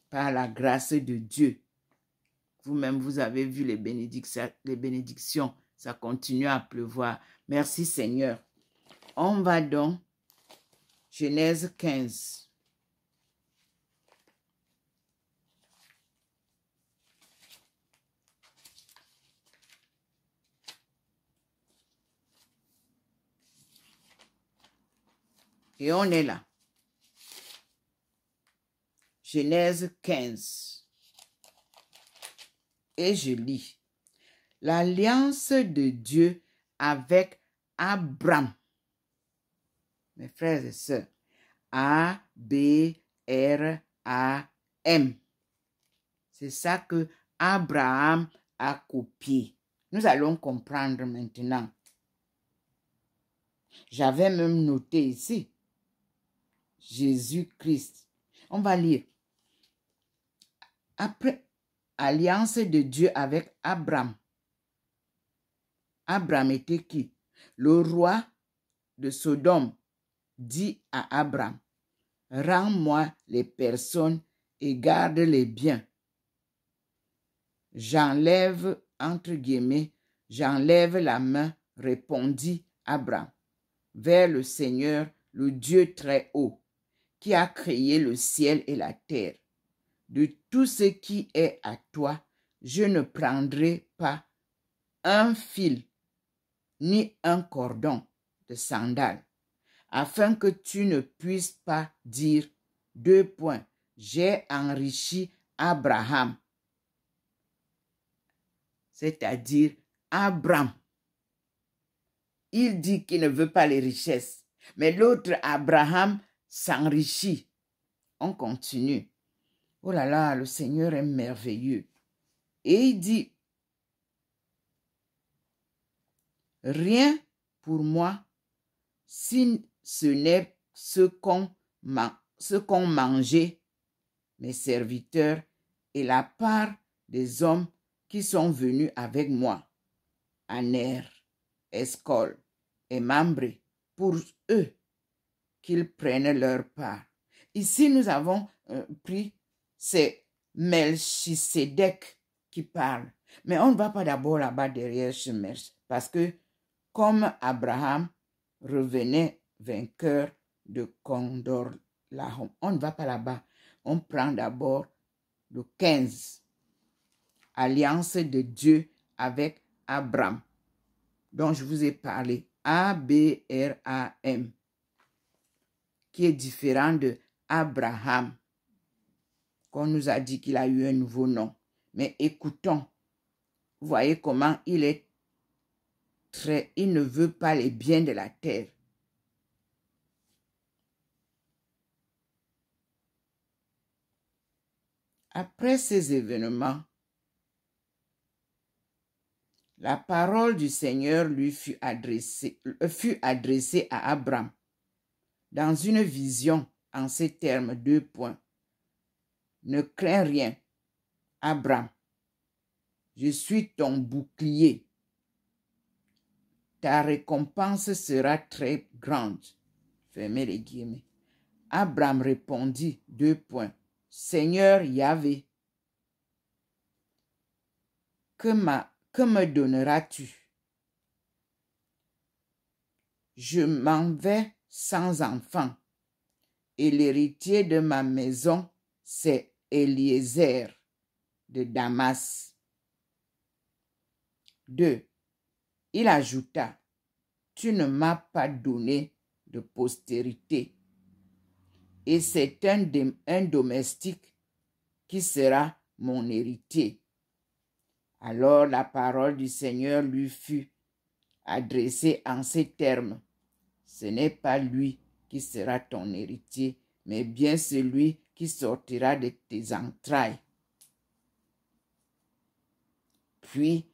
Par la grâce de Dieu. Vous-même, vous avez vu les bénédictions. Ça continue à pleuvoir. Merci Seigneur. On va donc, Genèse 15. Et on est là. Genèse 15. Et je lis. L'alliance de Dieu avec Abraham. Mes frères et sœurs. A-B-R-A-M. C'est ça que Abraham a copié. Nous allons comprendre maintenant. J'avais même noté ici. Jésus-Christ. On va lire. Après alliance de Dieu avec Abraham. Abraham était qui? Le roi de Sodome dit à Abraham, rends-moi les personnes et garde les biens. J'enlève, entre guillemets, j'enlève la main, répondit Abraham, vers le Seigneur, le Dieu très haut, qui a créé le ciel et la terre. De tout ce qui est à toi, je ne prendrai pas un fil ni un cordon de sandales, afin que tu ne puisses pas dire, j'ai enrichi Abraham, c'est-à-dire Abraham. Il dit qu'il ne veut pas les richesses, mais l'autre Abraham s'enrichit. On continue. Oh là là, le Seigneur est merveilleux. Et il dit, rien pour moi si ce n'est ce qu'ont mangé mes serviteurs et la part des hommes qui sont venus avec moi, Aner, Escol et Mambré, pour eux qu'ils prennent leur part. Ici, nous avons pris, c'est Melchisédek qui parle. Mais on ne va pas d'abord là-bas derrière ce Melchisédek, parce que comme Abraham revenait vainqueur de Condor-Lahom, on ne va pas là-bas. On prend d'abord le 15, alliance de Dieu avec Abraham, dont je vous ai parlé, Abraham, qui est différent de Abraham, qu'on nous a dit qu'il a eu un nouveau nom. Mais écoutons, vous voyez comment il est il ne veut pas les biens de la terre. Après ces événements, la parole du Seigneur lui fut adressée à Abraham dans une vision en ces termes, : Ne crains rien, Abraham, je suis ton bouclier. Ta récompense sera très grande. Fermez les guillemets. Abraham répondit, : Seigneur Yahvé, que me donneras-tu? Je m'en vais sans enfant, et l'héritier de ma maison, c'est Eliezer de Damas. 2. Il ajouta, tu ne m'as pas donné de postérité, et c'est un domestique qui sera mon héritier. Alors la parole du Seigneur lui fut adressée en ces termes: ce n'est pas lui qui sera ton héritier, mais bien celui qui sortira de tes entrailles. Puis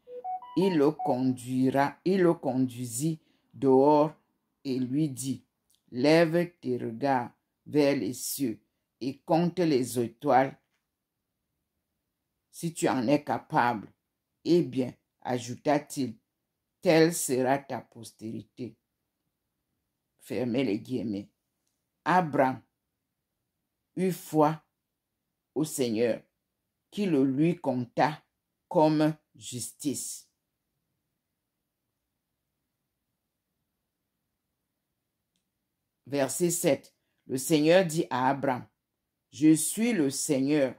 il le conduisit dehors et lui dit, lève tes regards vers les cieux et compte les étoiles si tu en es capable. Eh bien, ajouta-t-il, telle sera ta postérité. Fermez les guillemets. Abraham eut foi au Seigneur, qui le lui compta comme justice. Verset 7. Le Seigneur dit à Abraham, je suis le Seigneur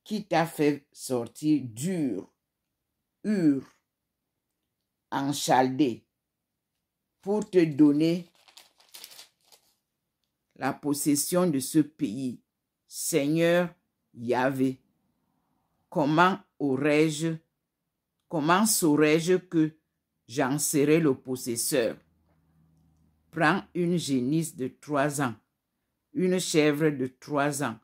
qui t'a fait sortir d'Ur, en Chaldée, pour te donner la possession de ce pays. Seigneur Yahvé, comment saurais-je que j'en serai le possesseur? Prends une génisse de 3 ans, une chèvre de 3 ans,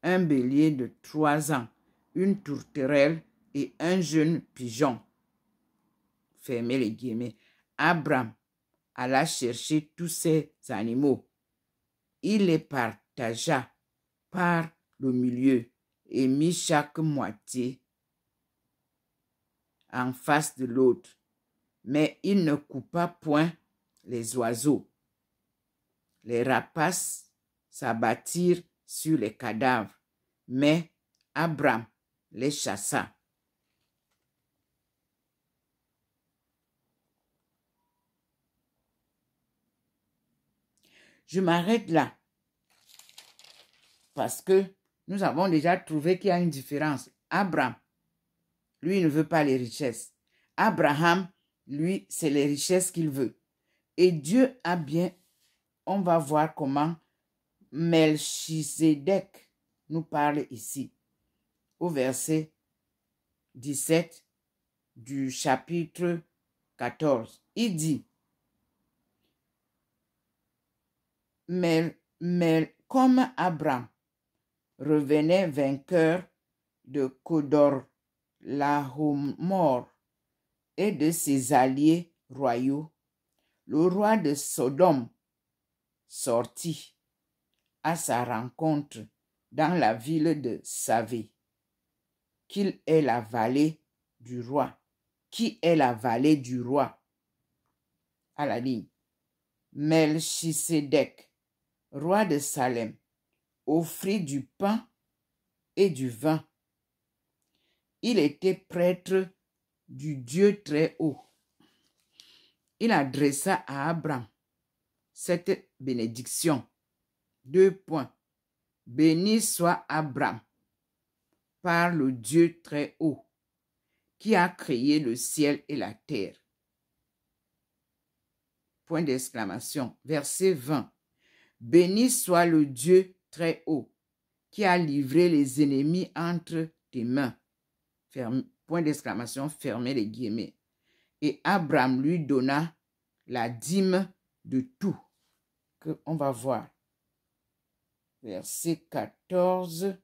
un bélier de 3 ans, une tourterelle et un jeune pigeon. Fermez les guillemets. Abraham alla chercher tous ces animaux. Il les partagea par le milieu et mit chaque moitié en face de l'autre. Mais il ne coupa point les oiseaux. Les rapaces s'abattirent sur les cadavres, mais Abraham les chassa. Je m'arrête là parce que nous avons déjà trouvé qu'il y a une différence. Abraham, lui, ne veut pas les richesses. Abraham Lui, c'est les richesses qu'il veut. Et Dieu a bien, on va voir comment Melchisedec nous parle ici, au verset 17 du chapitre 14. Il dit, comme Abraham revenait vainqueur de Kodor-Lahomor et de ses alliés royaux, le roi de Sodome sortit à sa rencontre dans la ville de Savé, qu'il est la vallée du roi. Qui est la vallée du roi? À la ligne. Melchisedec, roi de Salem, offrit du pain et du vin. Il était prêtre du Dieu très haut. Il adressa à Abraham cette bénédiction. 2 points. Béni soit Abraham par le Dieu très haut qui a créé le ciel et la terre. Point d'exclamation. Verset 20. Béni soit le Dieu très haut qui a livré les ennemis entre tes mains. Point d'exclamation, fermez les guillemets. Et Abraham lui donna la dîme de tout. Que on va voir. Verset 14.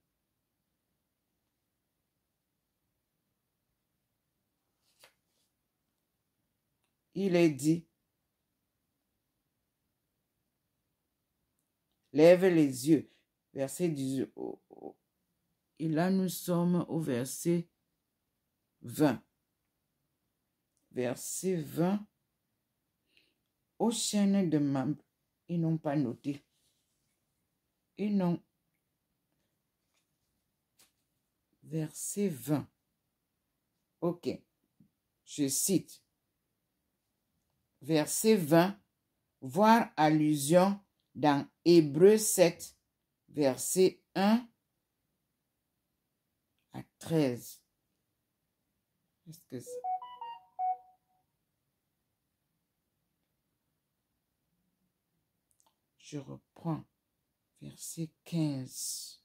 Il est dit, lève les yeux. Verset 18. Et là, nous sommes au verset 20. Verset 20. Aux chaînes de membres, ils n'ont pas noté. Ils n'ont. Verset 20. Ok. Je cite. Verset 20. Voir allusion dans Hébreux 7, verset 1 à 13. Est-ce que c'est... Je reprends. Verset 15.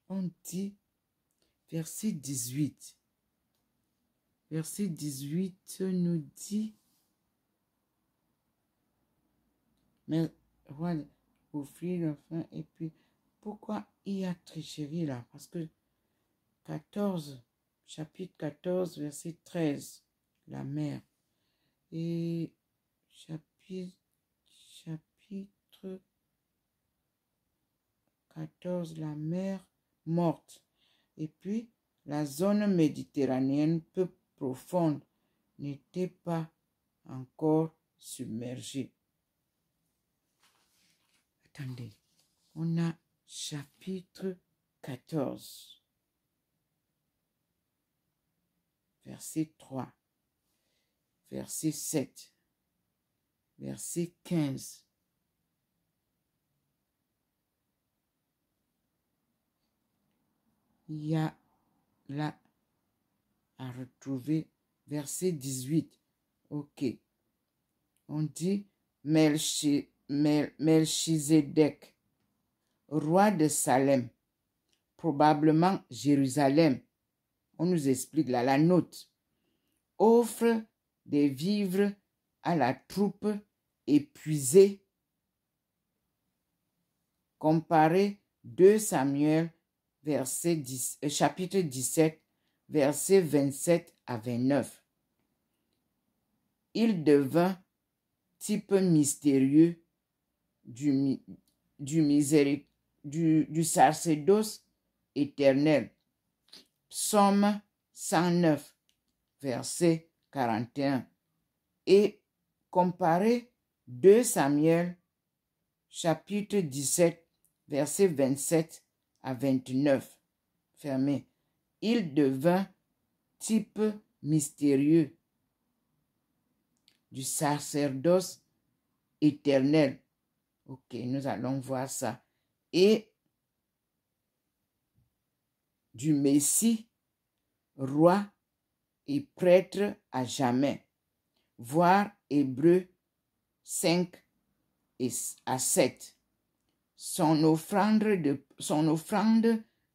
On dit, verset 18. Verset 18 nous dit, mais voilà, offrir l'enfant, et puis, pourquoi il y a tricherie là? Parce que 14, chapitre 14, verset 13, la mère. Et chapitre 14, la mer morte. Et puis, la zone méditerranéenne peu profonde n'était pas encore submergée. Attendez, on a chapitre 14, verset 3, verset 7, verset 15. Il y a là à retrouver verset 18. Ok. On dit Melchisedec, roi de Salem, probablement Jérusalem. On nous explique là la note. Offre des vivres à la troupe épuisée. Comparez 2 Samuel chapitre 17, versets 27 à 29. Il devint type mystérieux du sacerdoce éternel. Psaume 109, verset 41. Et comparez 2 Samuel, chapitre 17, verset 27 à 29. Fermé. Il devint type mystérieux du sacerdoce éternel. Ok, nous allons voir ça. Et du Messie, roi et prêtre à jamais. Voir Hébreux 5 à 7. Son offrande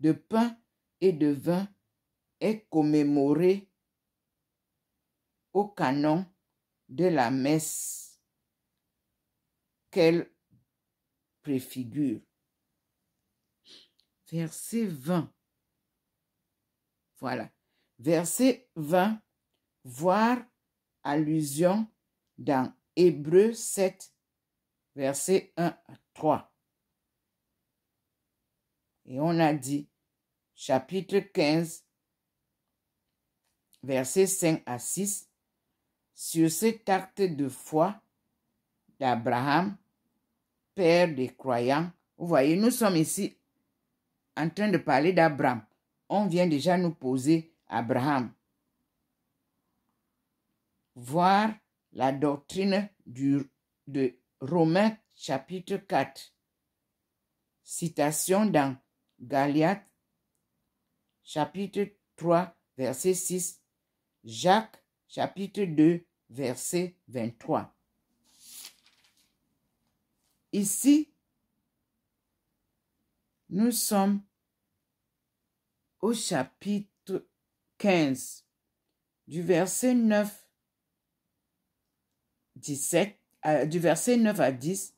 de pain et de vin est commémorée au canon de la messe qu'elle préfigure. Verset 20. Voilà. Verset 20, voir allusion dans Hébreux 7, verset 1 à 3. Et on a dit, chapitre 15, verset 5 à 6, sur cet acte de foi d'Abraham, père des croyants. Vous voyez, nous sommes ici en train de parler d'Abraham. On vient déjà nous poser Abraham. Voir la doctrine de Romains chapitre 4. Citation dans Galates chapitre 3 verset 6. Jacques chapitre 2 verset 23. Ici, nous sommes au chapitre 15, du verset 9 à 10,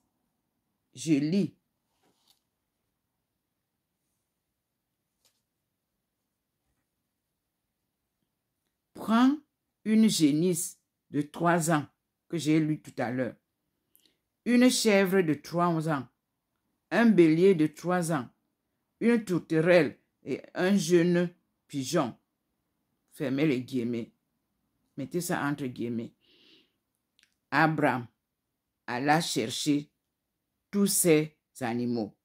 je lis. Prends une génisse de 3 ans, que j'ai lu tout à l'heure, une chèvre de 3 ans, un bélier de 3 ans, une tourterelle et un jeune pigeon. Fermez les guillemets. Mettez ça entre guillemets. Abraham alla chercher tous ces animaux.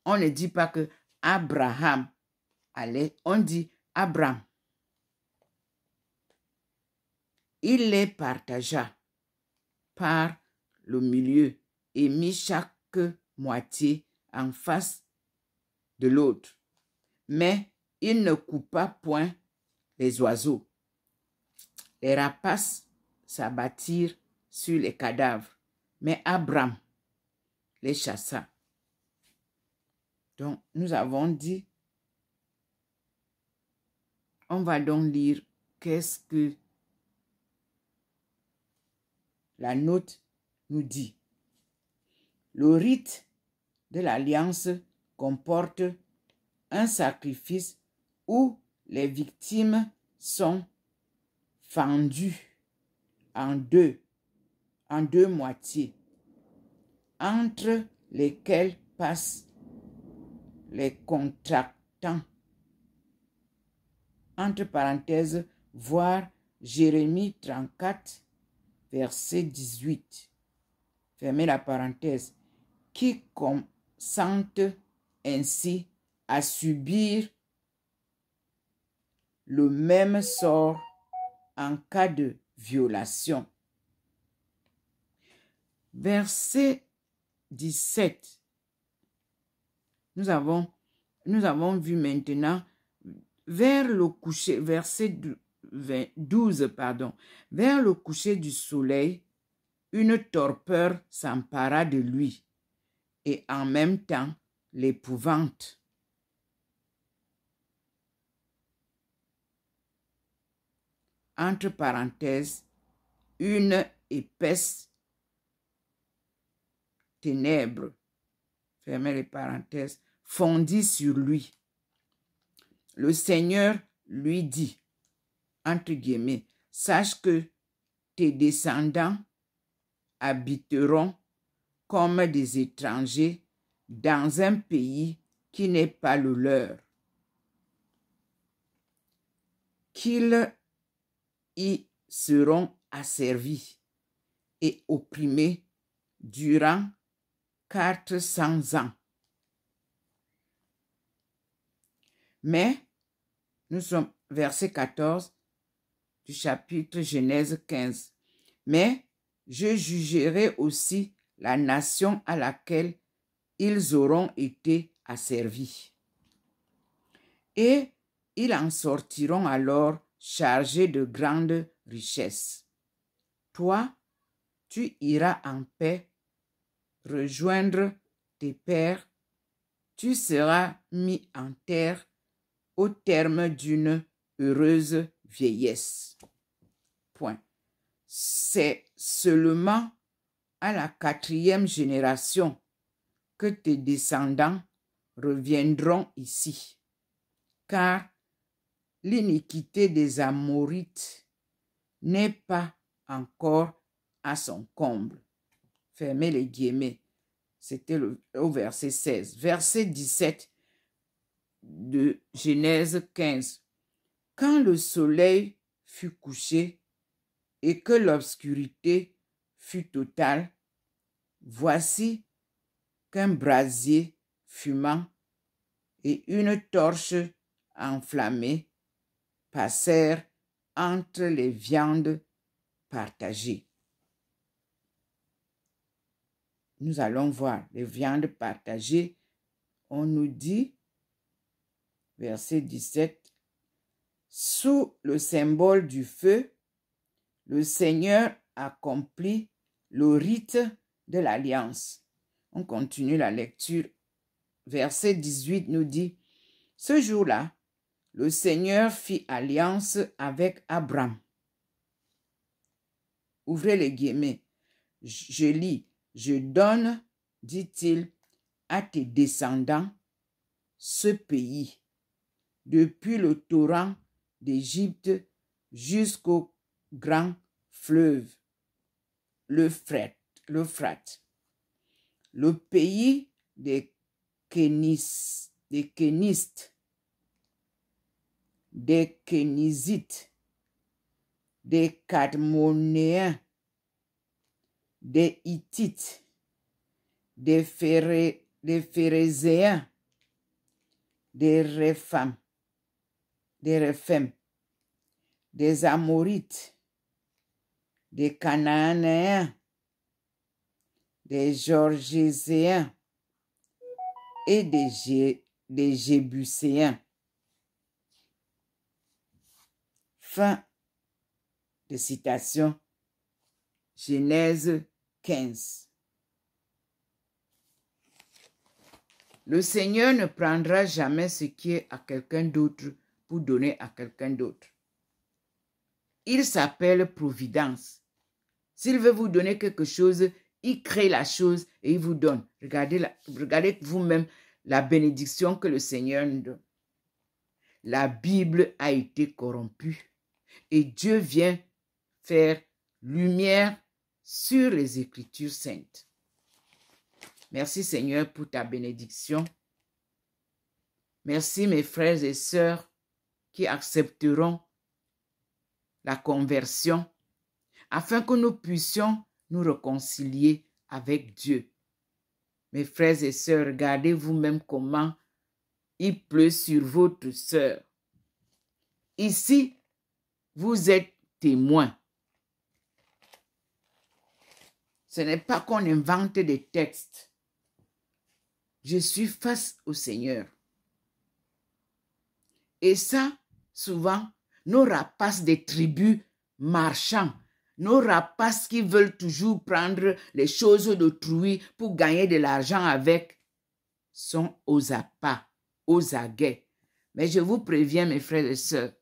On ne dit pas que Abraham allait, on dit Abraham. Il les partagea par le milieu et mit chaque moitié en face de l'autre. Mais il ne coupa point les oiseaux. Les rapaces s'abattirent sur les cadavres, mais Abraham les chassa. Donc, nous avons dit, on va donc lire qu'est-ce que la note nous dit. Le rite de l'alliance comporte un sacrifice où les victimes sont fendues en deux moitiés, entre lesquelles passent les contractants. Entre parenthèses, voir Jérémie 34, verset 18. Fermez la parenthèse. Qui consentent ainsi à subir le même sort en cas de violation. Verset 17. Nous avons vu maintenant vers le coucher, verset 12, pardon. Vers le coucher du soleil, une torpeur s'empara de lui et en même temps l'épouvante. Entre parenthèses, une épaisse ténèbre, fermez les parenthèses, fondit sur lui. Le Seigneur lui dit, entre guillemets, sache que tes descendants habiteront comme des étrangers dans un pays qui n'est pas le leur, qu'ils y seront asservis et opprimés durant 400 ans. Mais, nous sommes verset 14 du chapitre Genèse 15. Mais je jugerai aussi la nation à laquelle ils auront été asservis. et ils en sortiront alors chargés de grandes richesses. Toi, tu iras en paix rejoindre tes pères, tu seras mis en terre au terme d'une heureuse vieillesse. Point. C'est seulement à la 4e génération que tes descendants reviendront ici, car l'iniquité des Amorites n'est pas encore à son comble. Fermez les guillemets. C'était au verset 16. Verset 17 de Genèse 15. Quand le soleil fut couché et que l'obscurité fut totale, voici qu'un brasier fumant et une torche enflammée passèrent entre les viandes partagées. Nous allons voir les viandes partagées. On nous dit, verset 17, sous le symbole du feu, le Seigneur accomplit le rite de l'alliance. On continue la lecture. Verset 18 nous dit, ce jour-là, le Seigneur fit alliance avec Abraham. Ouvrez les guillemets. Je lis. Je donne, dit-il, à tes descendants ce pays, depuis le torrent d'Égypte jusqu'au grand fleuve, l'Euphrate, le pays des Kénizites, des Cadmonéens, des Hittites, des Phérézéens, des Répham, des Amorites, des Cananéens, des Gorgéséens et des Jébuséens. Fin de citation. Genèse 15. Le Seigneur ne prendra jamais ce qui est à quelqu'un d'autre pour donner à quelqu'un d'autre. Il s'appelle providence. S'il veut vous donner quelque chose, il crée la chose et il vous donne. Regardez vous-même la bénédiction que le Seigneur nous donne. La Bible a été corrompue et Dieu vient faire lumière sur les Écritures saintes. Merci Seigneur pour ta bénédiction. Merci mes frères et sœurs qui accepteront la conversion afin que nous puissions nous réconcilier avec Dieu. Mes frères et sœurs, regardez vous-même comment il pleut sur votre sœur. Ici, vous êtes témoins. Ce n'est pas qu'on invente des textes. Je suis face au Seigneur. Et ça, souvent, nos rapaces des tribus marchands, nos rapaces qui veulent toujours prendre les choses d'autrui pour gagner de l'argent avec, sont aux appâts, aux aguets. Mais je vous préviens, mes frères et sœurs,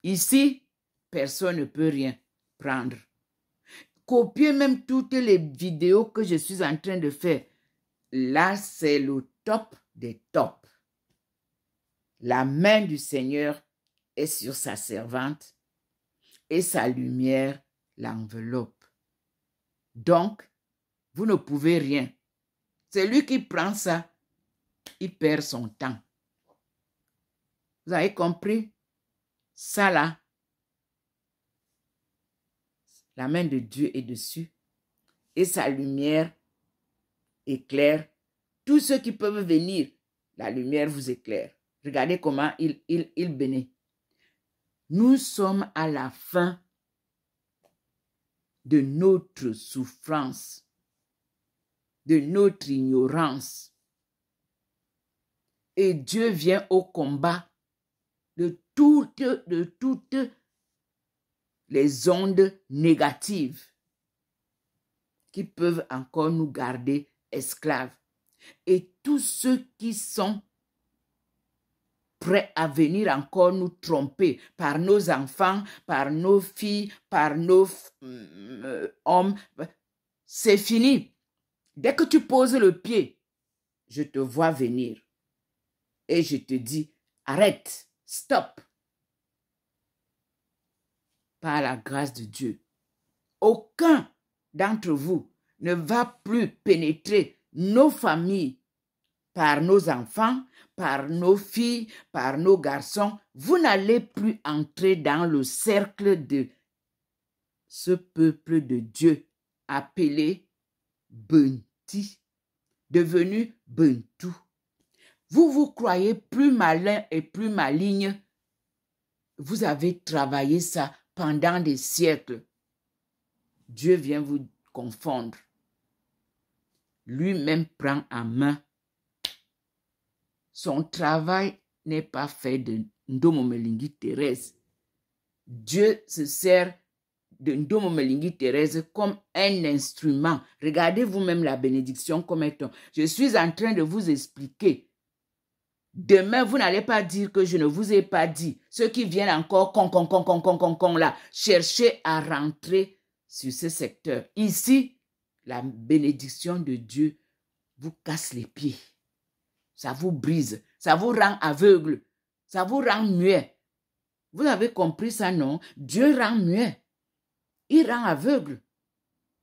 ici, personne ne peut rien prendre. Copiez même toutes les vidéos que je suis en train de faire. Là, c'est le top des tops. La main du Seigneur est sur sa servante et sa lumière l'enveloppe. Donc, vous ne pouvez rien. C'est lui qui prend ça, il perd son temps. Vous avez compris? Ça là, la main de Dieu est dessus et sa lumière éclaire. Tous ceux qui peuvent venir, la lumière vous éclaire. Regardez comment il bénit. Nous sommes à la fin de notre souffrance, de notre ignorance. Et Dieu vient au combat de toutes les ondes négatives qui peuvent encore nous garder esclaves. Et tous ceux qui sont prêts à venir encore nous tromper par nos enfants, par nos filles, par nos hommes, c'est fini. Dès que tu poses le pied, je te vois venir. Et je te dis, arrête, stop. Par la grâce de Dieu, aucun d'entre vous ne va plus pénétrer nos familles par nos enfants, par nos filles, par nos garçons. Vous n'allez plus entrer dans le cercle de ce peuple de Dieu appelé Benti, devenu Bentou. Vous vous croyez plus malin et plus maligne. Vous avez travaillé ça pendant des siècles. Dieu vient vous confondre. Lui-même prend en main. Son travail n'est pas fait de Ndomomelingi Thérèse. Dieu se sert de Ndomomelingi Thérèse comme un instrument. Regardez vous-même la bénédiction comme étant. Je suis en train de vous expliquer. Demain, vous n'allez pas dire que je ne vous ai pas dit. Ceux qui viennent encore, là, cherchez à rentrer sur ce secteur. Ici, la bénédiction de Dieu vous casse les pieds. Ça vous brise, ça vous rend aveugle, ça vous rend muet. Vous avez compris ça, non? Dieu rend muet. Il rend aveugle.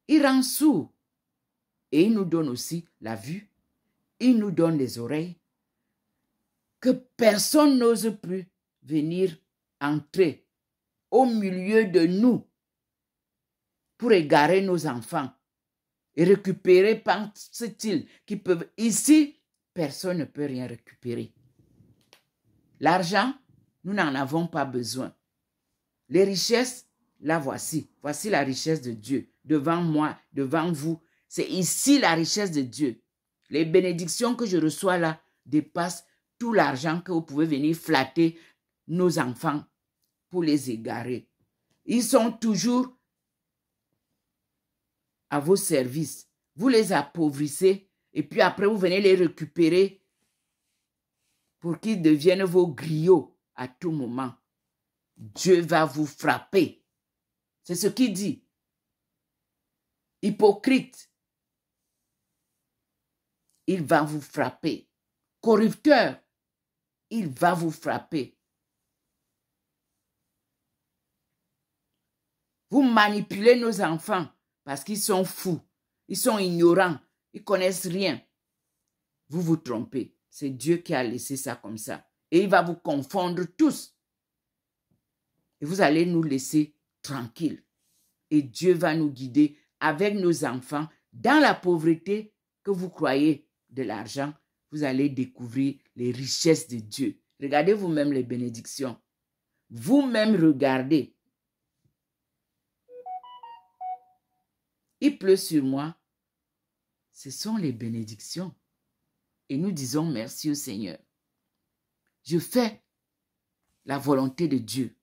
Il rend sourd. Et il nous donne aussi la vue. Il nous donne les oreilles. Que personne n'ose plus venir entrer au milieu de nous pour égarer nos enfants et récupérer, pense-t-il, qui peuvent... Ici, personne ne peut rien récupérer. L'argent, nous n'en avons pas besoin. Les richesses, là voici. Voici la richesse de Dieu. Devant moi, devant vous. C'est ici la richesse de Dieu. Les bénédictions que je reçois là dépassent tout l'argent que vous pouvez venir flatter nos enfants pour les égarer. Ils sont toujours à vos services. Vous les appauvrissez et puis après vous venez les récupérer pour qu'ils deviennent vos griots à tout moment. Dieu va vous frapper. C'est ce qu'il dit. Hypocrite. Il va vous frapper. Corrupteur. Il va vous frapper. Vous manipulez nos enfants parce qu'ils sont fous. Ils sont ignorants. Ils ne connaissent rien. Vous vous trompez. C'est Dieu qui a laissé ça comme ça. Et il va vous confondre tous. Et vous allez nous laisser tranquilles. Et Dieu va nous guider avec nos enfants dans la pauvreté que vous croyez de l'argent. Vous allez découvrir les richesses de Dieu. Regardez vous-même les bénédictions. Vous-même regardez. Il pleut sur moi. Ce sont les bénédictions. Et nous disons merci au Seigneur. Je fais la volonté de Dieu.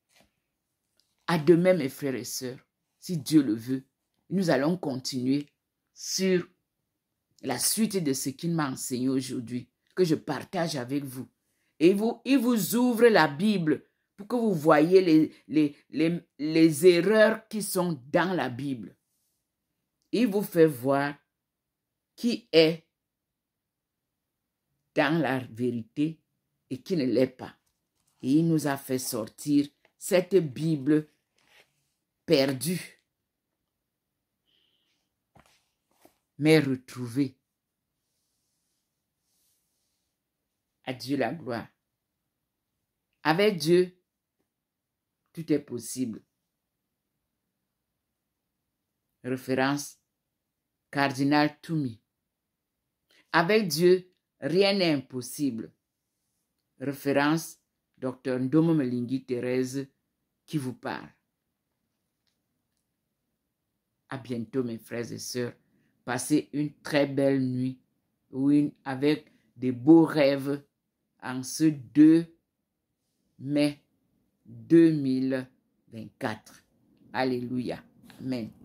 À demain, mes frères et sœurs, si Dieu le veut, nous allons continuer sur la suite de ce qu'il m'a enseigné aujourd'hui, que je partage avec vous. Et il vous ouvre la Bible pour que vous voyez les erreurs qui sont dans la Bible. Il vous fait voir qui est dans la vérité et qui ne l'est pas. Et il nous a fait sortir cette Bible perdue, mais retrouvée. À Dieu la gloire. Avec Dieu, tout est possible. Référence Cardinal Toumi. Avec Dieu, rien n'est impossible. Référence Dr Ndomomelingi Thérèse qui vous parle. À bientôt mes frères et sœurs. Passez une très belle nuit avec des beaux rêves en ce 2 mai 2024. Alléluia. Amen.